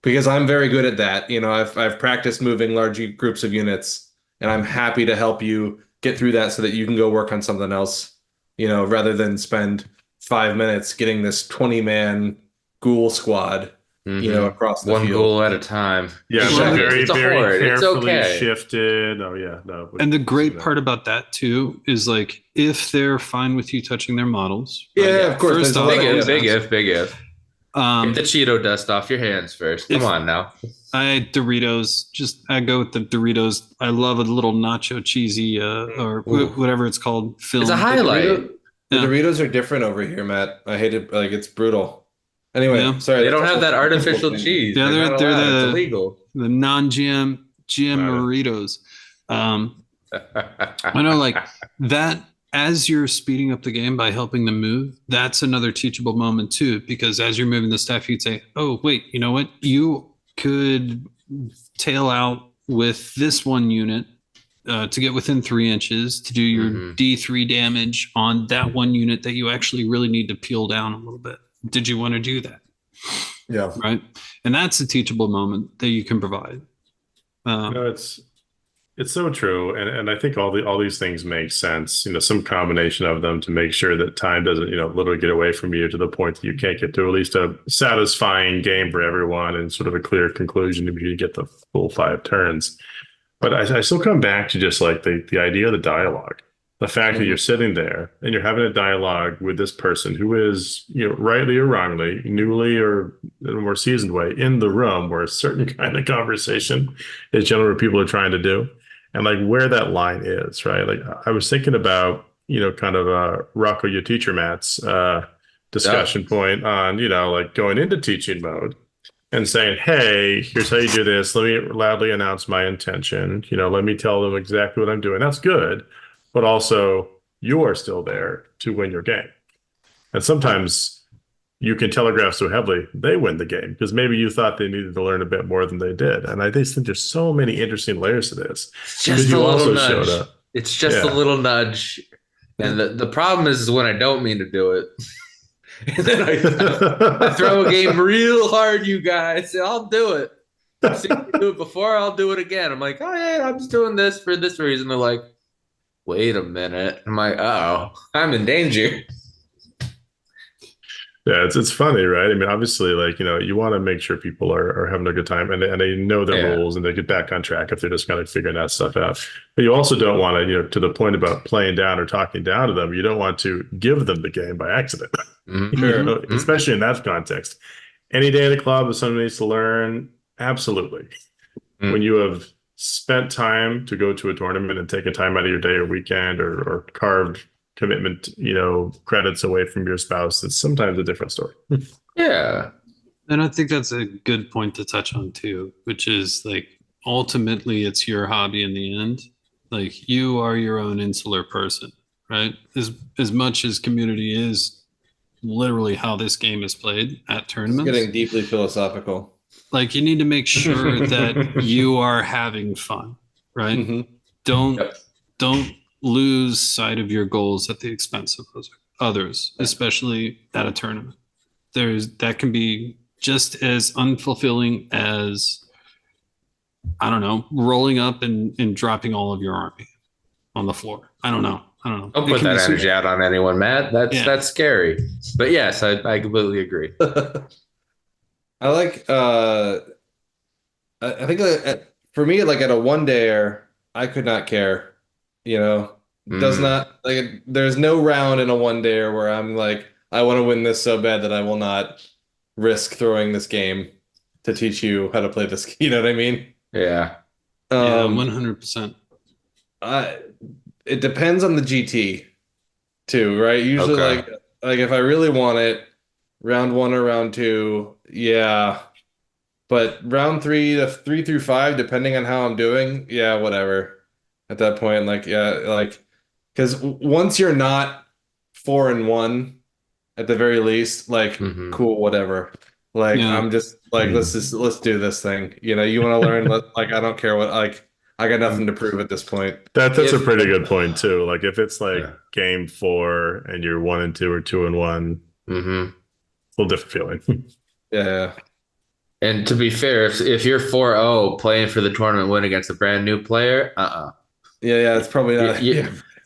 Because I'm very good at that. I've practiced moving large groups of units, and I'm happy to help you get through that so that you can go work on something else, rather than spend 5 minutes getting this 20-man ghoul squad, across the one field. goal at a time. Yeah, Exactly. very carefully okay. shifted. Oh yeah, no. And the great part about that too is like if they're fine with you touching their models. Of course. First off, big if. Get the Cheeto dust off your hands first. Come on now. I go with the Doritos. I love a little nacho cheesy or whatever it's called. Film. It's a highlight. The Doritos are different over here, Matt. I hate it. Like it's brutal. Anyway, sorry. They don't have that artificial cheese. Yeah, they're it's illegal. The non-GM Doritos. I know, like that. As you're speeding up the game by helping them move, that's another teachable moment too. Because as you're moving the stuff, you'd say, "Oh, wait, you know what? You could tail out with this one unit to get within 3 inches to do your D3 damage on that one unit that you actually really need to peel down a little bit. Did you want to do that?" Yeah. Right. And that's a teachable moment that you can provide. It's so true, and I think all these things make sense. Some combination of them to make sure that time doesn't literally get away from you to the point that you can't get to at least a satisfying game for everyone and sort of a clear conclusion if you get the full 5 turns. But I still come back to just like the idea of the dialogue, the fact that you're sitting there and you're having a dialogue with this person who is rightly or wrongly, newly or in a more seasoned way, in the room where a certain kind of conversation is generally what people are trying to do. And like where that line is, right? Like I was thinking about, kind of Rocco, your teacher, Matt's discussion point on, like going into teaching mode and saying, hey, here's how you do this. Let me loudly announce my intention. Let me tell them exactly what I'm doing. That's good. But also you are still there to win your game. And sometimes you can telegraph so heavily, they win the game because maybe you thought they needed to learn a bit more than they did. And I just think there's so many interesting layers to this. Just a little nudge. It's just a little nudge. And the problem is when I don't mean to do it. And then I throw a game real hard, you guys. I'll do it. See if you do it before, I'll do it again. I'm like, oh, yeah, I'm just doing this for this reason. They're like, wait a minute. I'm like, oh, I'm in danger. Yeah, it's funny, right? I mean, obviously, like, you want to make sure people are having a good time and they know their rules and they get back on track if they're just kind of figuring that stuff out. But you also don't want to, to the point about playing down or talking down to them, you don't want to give them the game by accident, especially in that context. Any day at the club, if someone needs to learn, absolutely. When you have spent time to go to a tournament and taken time out of your day or weekend or carved commitment, credits away from your spouse, it's sometimes a different story. Yeah. And I think that's a good point to touch on too, which is like, ultimately it's your hobby in the end. Like you are your own insular person, right? As much as community is literally how this game is played at It's tournaments. getting deeply philosophical. Like you need to make sure that you are having fun, right? Mm-hmm. Don't lose sight of your goals at the expense of others, especially at a tournament. That can be just as unfulfilling as, I don't know, rolling up and dropping all of your army on the floor. I don't know. Don't put that energy out on anyone, Matt. That's scary. But yes, I completely agree. I like I think for me, like at a one dayer, I could not care. Does not like there's no round in a one dayer where I'm like, I want to win this so bad that I will not risk throwing this game to teach you how to play this. You know what I mean? Yeah. Yeah, 100%. It depends on the GT too, right? Usually, like if I really want it, round 1 or round 2, yeah. But round 3 to 3 through 5, depending on how I'm doing, yeah, whatever. At that point, because once you're not 4-1, at the very least, cool, whatever. I'm just like, let's do this thing. You want to learn? I don't care what. I got nothing to prove at this point. That's a pretty good point too. Like if it's game 4 and you're 1-2 or 2-1, a little different feeling. Yeah. And to be fair, if you're 4-0 playing for the tournament win against a brand new player, Yeah, it's probably not.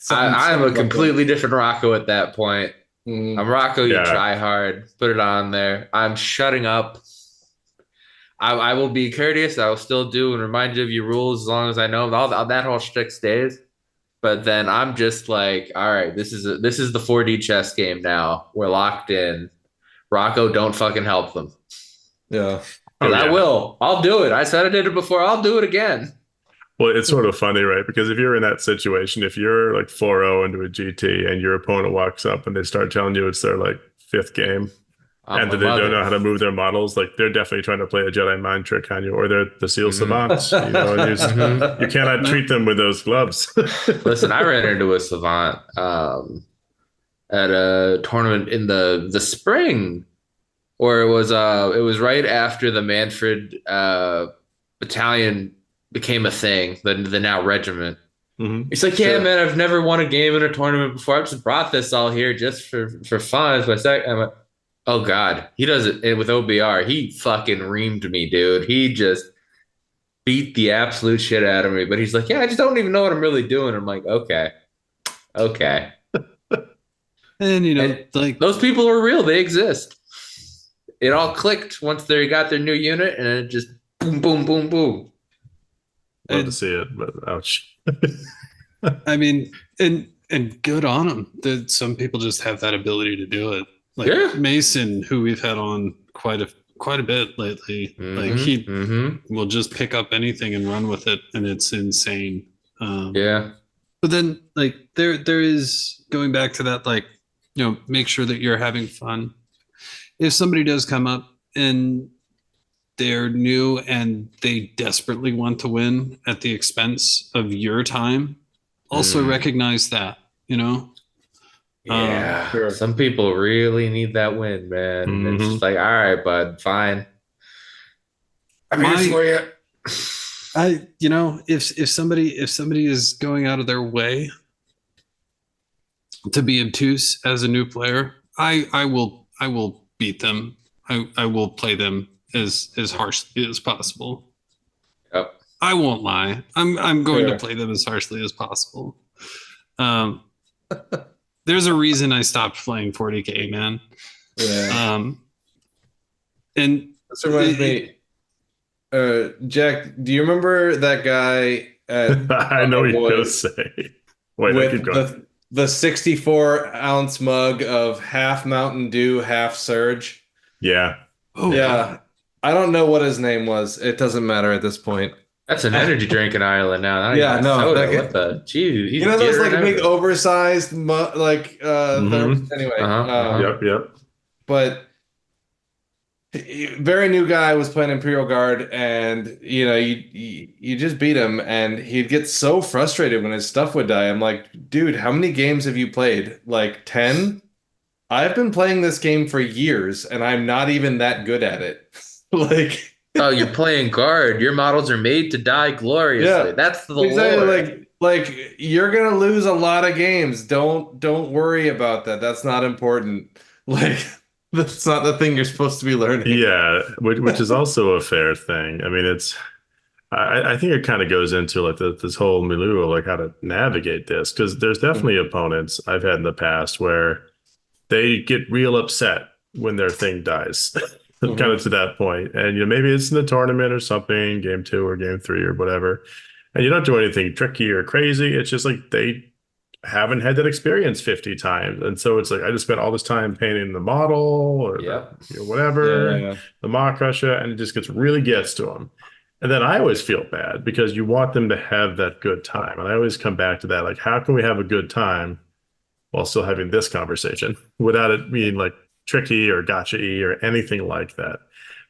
I'm a completely different Rocco at that point. I'm Rocco, you try hard, put it on there. I'm shutting up. I will be courteous. I will still do and remind you of your rules as long as I know all that whole shtick stays. But then I'm just like, all right, this is the 4D chess game now. We're locked in. Rocco, don't fucking help them. Yeah. I will. I'll do it. I said I did it before. I'll do it again. Well, it's sort of funny, right? Because if you're in that situation, if you're like 4-0 into a GT and your opponent walks up and they start telling you it's their like 5th game and that they don't know how to move their models, like they're definitely trying to play a Jedi mind trick on you, or they're the Seal Savants. And you cannot treat them with those gloves. Listen, I ran into a Savant at a tournament in the spring, or it was right after the Manfred battalion became a thing, the now regiment. It's like, yeah, man, I've never won a game in a tournament before. I just brought this all here just for fun. So I'm like, oh God, he does it with OBR. He fucking reamed me, dude. He just beat the absolute shit out of me. But he's like, yeah, I just don't even know what I'm really doing. I'm like, okay. And like those people are real. They exist. It all clicked once they got their new unit, and it just boom, boom, boom, boom. Love to see it, but ouch. I mean, and good on them. That some people just have that ability to do it. Like Mason, who we've had on quite a bit lately. Like he will just pick up anything and run with it, and it's insane. But then like there is, going back to that, like, make sure that you're having fun. If somebody does come up and they're new and they desperately want to win at the expense of your time, also recognize that, Yeah. Some people really need that win, man. It's just like, all right, bud, fine. I'm here for you. If somebody is going out of their way to be obtuse as a new player, I will beat them. I will play them as harshly as possible. Yep. I won't lie. I'm going to play them as harshly as possible. There's a reason I stopped playing 40K, man. Yeah. And this reminds me, Jack, do you remember that guy at I know what you're gonna say. Wait, keep going. The 64-ounce mug of half Mountain Dew, half Surge? Yeah. Oh, yeah. I don't know what his name was. It doesn't matter at this point. That's an energy drink in Ireland now. Yeah, no. Soda. What the? Gee, those like big oversized, anyway. Yep. But very new guy was playing Imperial Guard, and you just beat him, and he'd get so frustrated when his stuff would die. I'm like, dude, how many games have you played? Like 10? I've been playing this game for years, and I'm not even that good at it. Like, Oh, you're playing guard. Your models are made to die gloriously. yeah, That's the exactly. lore. Like you're gonna lose a lot of games. Don't worry about that. That's not important. Like, that's not the thing you're supposed to be learning. Yeah, which is also a fair thing. I mean, I think it kind of goes into like this whole milieu of like how to navigate this, because there's definitely opponents I've had in the past where they get real upset when their thing dies, kind of to that point. And maybe it's in the tournament or something, game 2 or game 3 or whatever, and you don't do anything tricky or crazy. It's just like they haven't had that experience 50 times, and so it's like I just spent all this time painting the model or Yep. whatever, Yeah. the mock crusher, and it just really gets to them. And then I always feel bad because you want them to have that good time. And I always come back to that, like, how can we have a good time while still having this conversation without it being like tricky or gotcha-y or anything like that?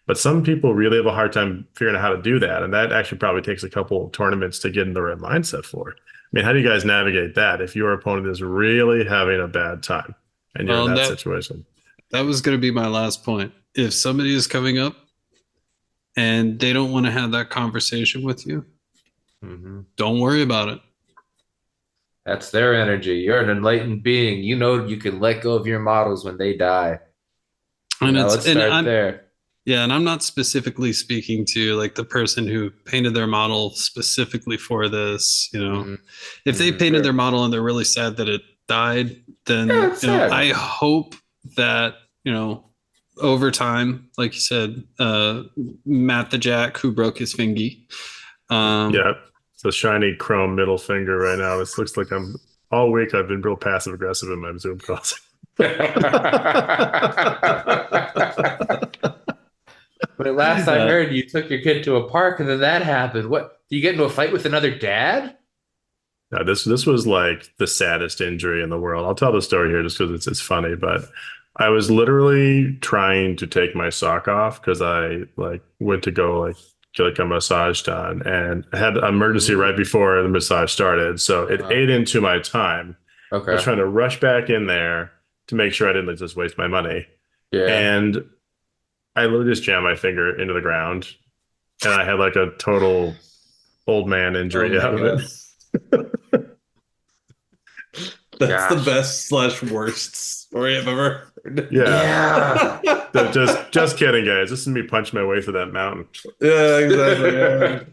But some people really have a hard time figuring out how to do that. And that actually probably takes a couple of tournaments to get in the right mindset for. I mean, how do you guys navigate that if your opponent is really having a bad time and you're in that situation? That was going to be my last point. If somebody is coming up and they don't want to have that conversation with you, don't worry about it. That's their energy. You're an enlightened being. You know you can let go of your models when they die. And Let's start there. Yeah, and I'm not specifically speaking to like the person who painted their model specifically for this. If they painted their model and they're really sad that it died, then I hope that over time, like you said, Matt the Jack who broke his fingy. Yeah, it's a shiny chrome middle finger right now. This looks like all week I've been real passive aggressive in my Zoom calls. But last I heard, you took your kid to a park and then that happened. What? Did you get into a fight with another dad? No, this was like the saddest injury in the world. I'll tell the story here just because it's funny, but I was literally trying to take my sock off because I like went to go like a massage done, and I had an emergency right before the massage started, so it ate into my time. Okay. I was trying to rush back in there to make sure I didn't just waste my money. Yeah. And I literally just jammed my finger into the ground, and I had like a total old man injury out of it. That's the best / worst story I've ever heard. Yeah. just kidding, guys. This is me punching my way through that mountain. Yeah, exactly. Yeah.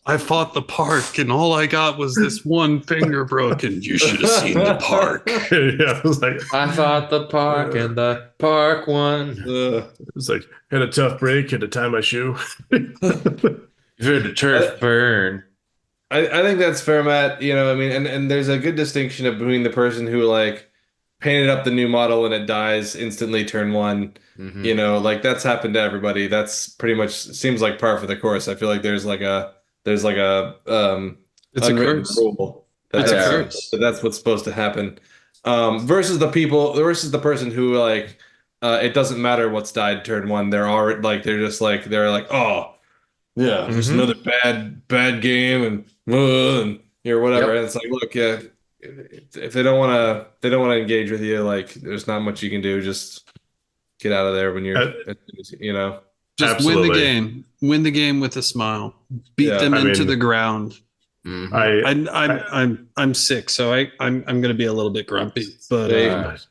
I fought the park and all I got was this one finger broken. You should have seen the park. Yeah, it was like I fought the park and the park won. It was like had a tough break, had to tie my shoe. You've heard the turf burn. I think that's fair, Matt. I mean, and there's a good distinction between the person who like painted up the new model and it dies instantly turn 1. Like that's happened to everybody. That's pretty much seems like par for the course. I feel like there's like a it's a curse. Rule that's what's supposed to happen. Versus the person who like it doesn't matter what's died turn 1. They're already like they're oh yeah, just another bad game and or whatever. And it's like, look, yeah, if they don't want to engage with you, like there's not much you can do. Just get out of there when you're just Absolutely. win the game with a smile, beat them into the ground. I'm sick, so I'm going to be a little bit grumpy, but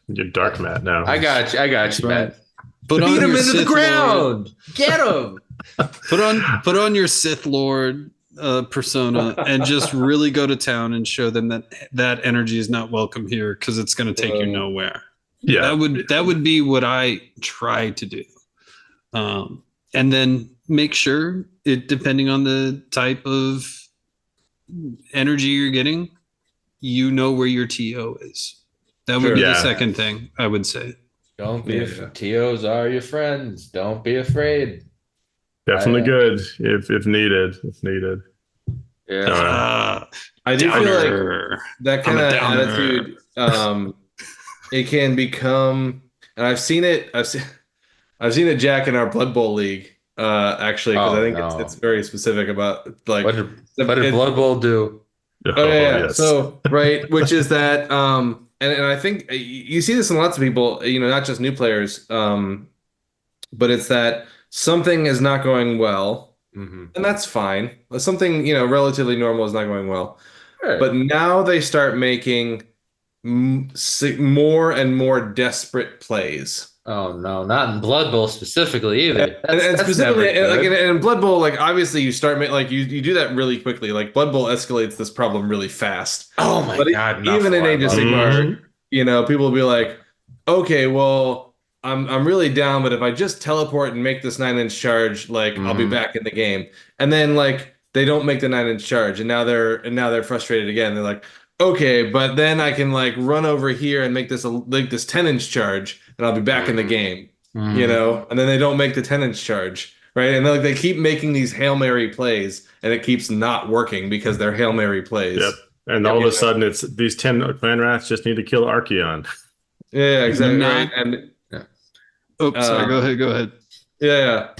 you're dark, Matt. Now I got you, Matt. Beat him into the ground. Get him. Put on your Sith Lord persona and just really go to town and show them that energy is not welcome here because it's going to take you nowhere. Yeah, that would be what I try to do, and then make sure depending on the type of energy you're getting, where your TO is. That would be the second thing I would say. Don't be TOs are your friends. Don't be afraid. Definitely good if needed. Yeah. I do feel like that kind of attitude. It can become, and I've seen it Jack in our Blood Bowl league. Actually, because I think it's very specific about like what did Blood Bowl do? Yes. So which is that and I think you see this in lots of people, not just new players, but it's that something is not going well, and that's fine. Something, relatively normal is not going well. Sure. But now they start making more and more desperate plays. Oh no, not in Blood Bowl specifically either. And That's never specifically, like good. in Blood Bowl, like obviously you start like you do that really quickly. Like Blood Bowl escalates this problem really fast. Oh my But God, enough even in for Age of Blood Bowl. Sigmar, people will be like, okay, well, I'm really down, but if I just teleport and make this 9-inch charge, like I'll be back in the game. And then like they don't make the 9-inch charge, and now they're frustrated again. They're like, okay, but then I can like run over here and make this 10-inch charge, and I'll be back in the game. And then they don't make the 10-inch charge, right? And like they keep making these Hail Mary plays, and it keeps not working because they're Hail Mary plays. Yep. And all of a sudden, it's these 10 clan rats just need to kill Archeon. Yeah, exactly. Not- Right. And Oh, sorry. Go ahead. yeah.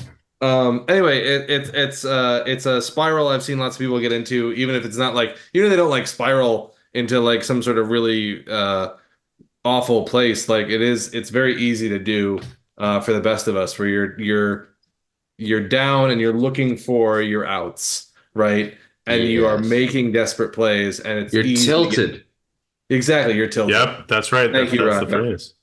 Anyway, it's a spiral I've seen lots of people get into, even if it's not like, they don't like spiral into like some sort of really awful place. Like it's very easy to do for the best of us, where you're down and you're looking for your outs, right? And you are Yes. making desperate plays, and it's You're easy to tilted. exactly, you're tilted. Yep, that's right. Thank you, That's the Rocco. phrase.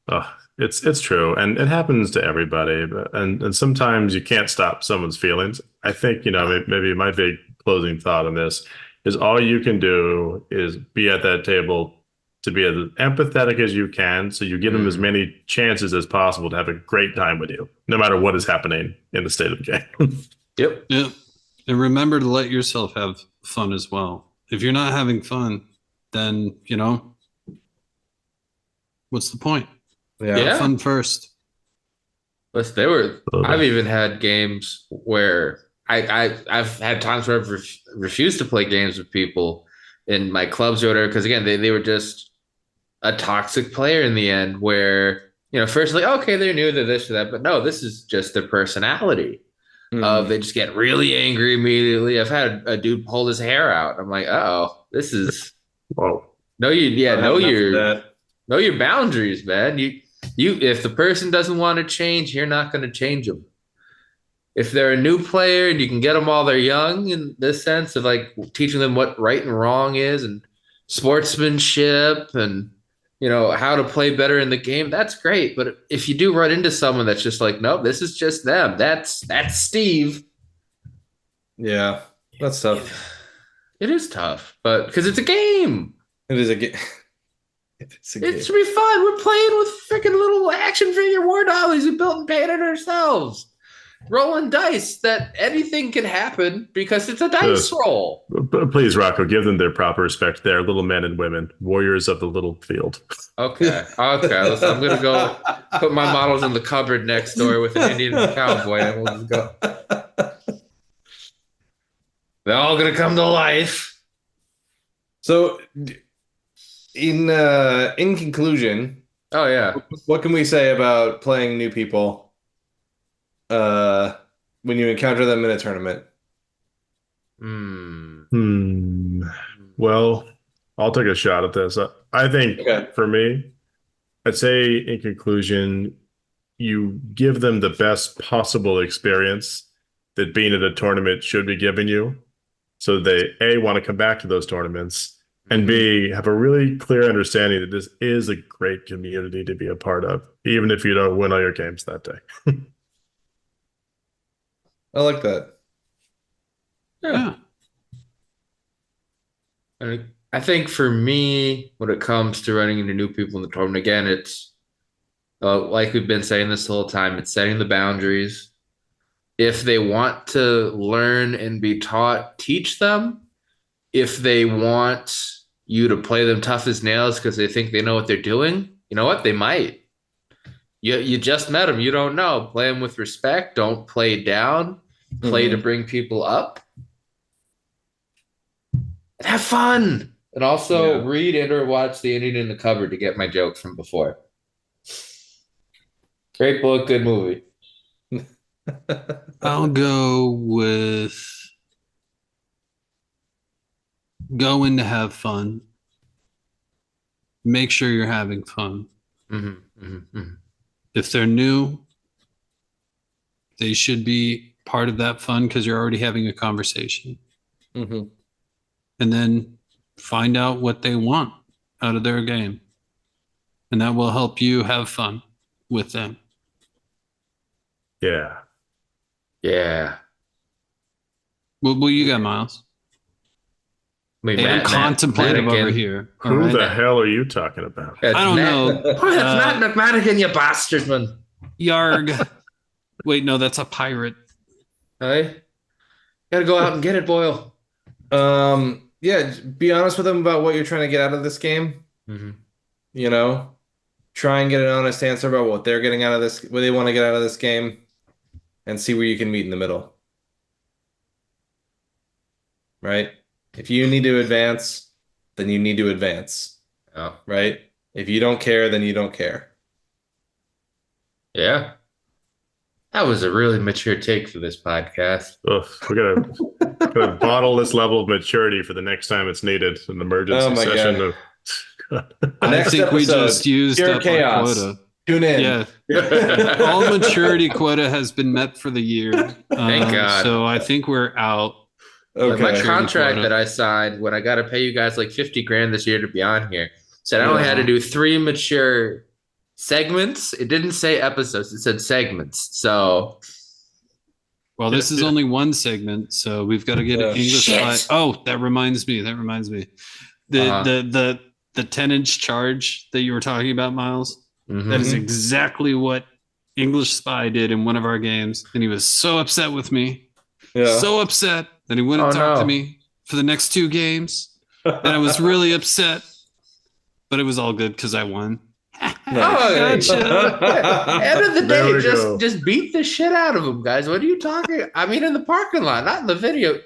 Oh, it's true, and it happens to everybody. And sometimes you can't stop someone's feelings. I think maybe my big closing thought on this is all you can do is be at that table to be as empathetic as you can, so you give them as many chances as possible to have a great time with you, no matter what is happening in the state of the game. Yep. Yeah. And remember to let yourself have fun as well. If you're not having fun, then, what's the point? Yeah. Yeah. Have fun first. Listen, I've even had games where I've had times where I've refused to play games with people in my clubs or whatever, because again, they were just a toxic player in the end, where, first like, okay, they're new to this or that, but no, this is just their personality. They just get really angry immediately. I've had a dude pull his hair out. I'm like, oh, this is Whoa. know your boundaries, man. You if the person doesn't want to change, you're not going to change them. If they're a new player and you can get them while they're young, in this sense of like teaching them what right and wrong is, and sportsmanship, and how to play better in the game, that's great. But if you do run into someone that's just like, nope, this is just them, that's Steve. Yeah, that's tough. It is tough, but because it's a game. It is a game. It's a game. It should be fun. We're playing with freaking little action figure war dollies we built and painted ourselves. Rolling dice that anything can happen because it's a dice roll. Please, Rocco, give them their proper respect. They're little men and women, warriors of the little field. Okay. Listen, I'm going to go put my models in the cupboard next door with an Indian and a cowboy, and we'll just go. They're all going to come to life. So, in conclusion, oh yeah, what can we say about playing new people when you encounter them in a tournament? Well, I'll take a shot at this. I think for me, I'd say in conclusion, you give them the best possible experience that being at a tournament should be giving you, so they A, want to come back to those tournaments, and B, have a really clear understanding that this is a great community to be a part of, even if you don't win all your games that day. I like that. Yeah. I think for me, when it comes to running into new people in the tournament, again, it's like we've been saying this whole time, it's setting the boundaries. If they want to learn and be taught, teach them. If they want you to play them tough as nails because they think they know what they're doing, you know what? They might. You just met them. You don't know. Play them with respect. Don't play down. Play to bring people up. And have fun. And also read and or watch The Indian in the Cupboard to get my jokes from before. Great book, good movie. I'll go with going to have fun make sure you're having fun. Mm-hmm. If they're new, they should be part of that fun because you're already having a conversation. Mm-hmm. And then find out what they want out of their game. And that will help you have fun with them. Yeah. Yeah. What you got, Miles? Wait, Hey, I'm contemplative over here. Who the hell are you talking about? That's I don't know. Oh, that's Matt McMadigan, you bastard, man. Yarg. Wait, no, that's a pirate. Hey, gotta go out and get it, Boyle. Yeah, be honest with them about what you're trying to get out of this game. Mm-hmm. You know, try and get an honest answer about what they're getting out of this, what they want to get out of this game, and see where you can meet in the middle. Right? If you need to advance, then you need to advance. Oh. Right? If you don't care, then you don't care. Yeah. That was a really mature take for this podcast. Ugh, we're gonna bottle this level of maturity for the next time it's needed, an emergency session. I think we just used up chaos. our quota. Tune in. Yeah. All maturity quota has been met for the year. Thank God. So I think we're out. Okay. My Maturity contract quota. that I signed when I got to pay you guys like $50,000 this year to be on here said I only had to do 3 mature segments. It didn't say episodes, it said segments. So Well, this is only one segment, so we've got to get an English spy. Oh, that reminds me. The 10-inch charge that you were talking about, Miles. mm-hmm. That is exactly what English Spy did in one of our games, and he was so upset with me, so upset that he wouldn't talk to me for the next 2 games, and I was really upset. But it was all good because I won. Gotcha. End of the day, just beat the shit out of him, guys. What are you talking? I mean, in the parking lot, not in the video.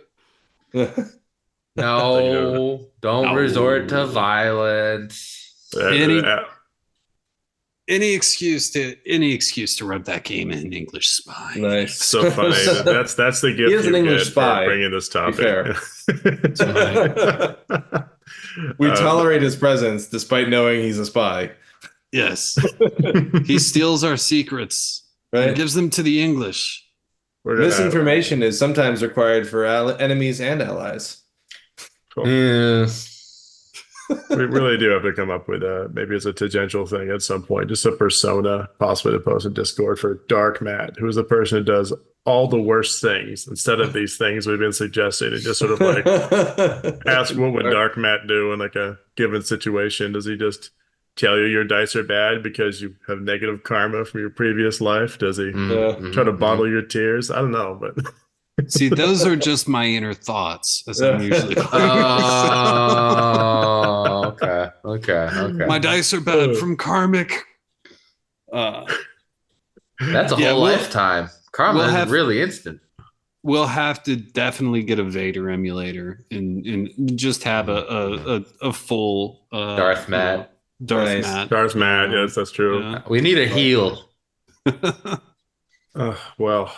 No, don't resort to violence. Any excuse to rub that game in English Spy. Nice. So funny. That's the gift. He is an English spy. Bringing this topic. We tolerate his presence despite knowing he's a spy. Yes. He steals our secrets. Right. And gives them to the English. Misinformation is sometimes required for enemies and allies. Cool. Yeah. We really do have to come up with maybe it's a tangential thing at some point, just a persona possibly to post in Discord for Dark Matt, who's the person who does all the worst things instead of these things we've been suggesting, and just sort of like ask what would Dark Matt do in like a given situation. Does he just tell you your dice are bad because you have negative karma from your previous life? Does he try to bottle your tears? I don't know, but see, those are just my inner thoughts, as I'm usually. Okay. My dice are bad from karmic. That's a whole lifetime. Karma is really instant. We'll have to definitely get a Vader emulator and just have a full Darth Matt. Darth Matt, yes, that's true. Yeah. We need a heel. Well,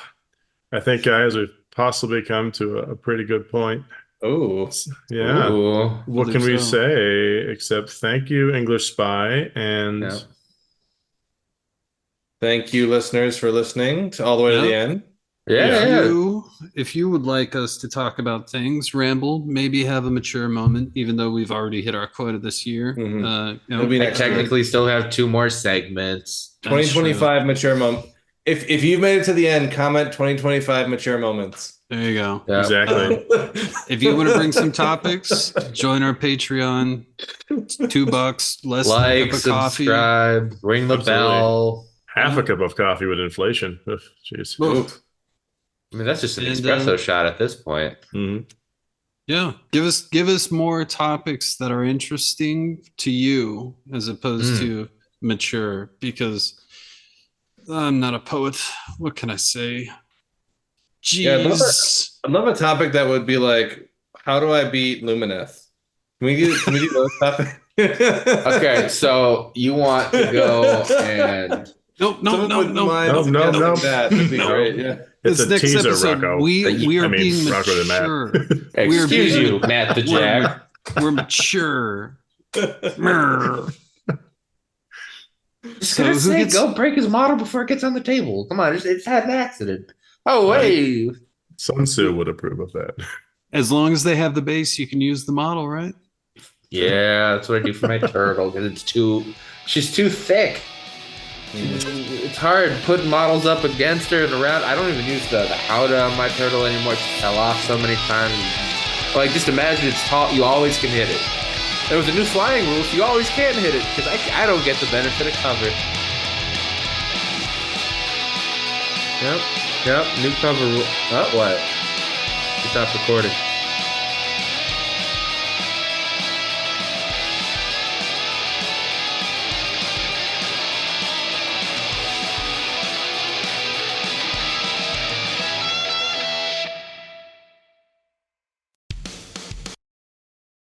I think, guys, we've possibly come to a pretty good point. Oh, yeah. Ooh. What can we say except thank you, English Spy, and thank you, listeners, for listening all the way to the end. If you would like us to talk about things, ramble, maybe have a mature moment, even though we've already hit our quota this year. I technically still have 2 more segments. 2025 mature moment. If you've made it to the end, comment 2025 mature moments. There you go. Yeah. Exactly. If you want to bring some topics, join our Patreon. $2, less than a cup of coffee. Subscribe, ring the bell. Half a cup of coffee with inflation. Jeez. I mean, that's just an espresso shot at this point. Mm-hmm. Yeah, give us more topics that are interesting to you as opposed to mature, because I'm not a poet. What can I say? Jeez. Yeah, I'd love a topic that would be like, how do I beat Lumineth? Can we do those topics? Okay, so you want to go and no. That'd be great. Yeah. It's a next teaser, episode, Rocco. We are being Rocco mature. Excuse you, Matt the Jag. We're mature. Just So gonna who say, gets- go break his model before it gets on the table. Come on, it's had an accident. Oh, wait. Sun Tzu would approve of that. As long as they have the base, you can use the model, right? Yeah, that's what I do for my turtle because she's too thick. It's hard putting models up against her and around. I don't even use the howdah on my turtle anymore. It fell off so many times. Like, just imagine it's tall. You always can hit it. There was a new flying rule, so you always can hit it because I don't get the benefit of cover. Yep, new cover rule. Oh, what? You stopped recording.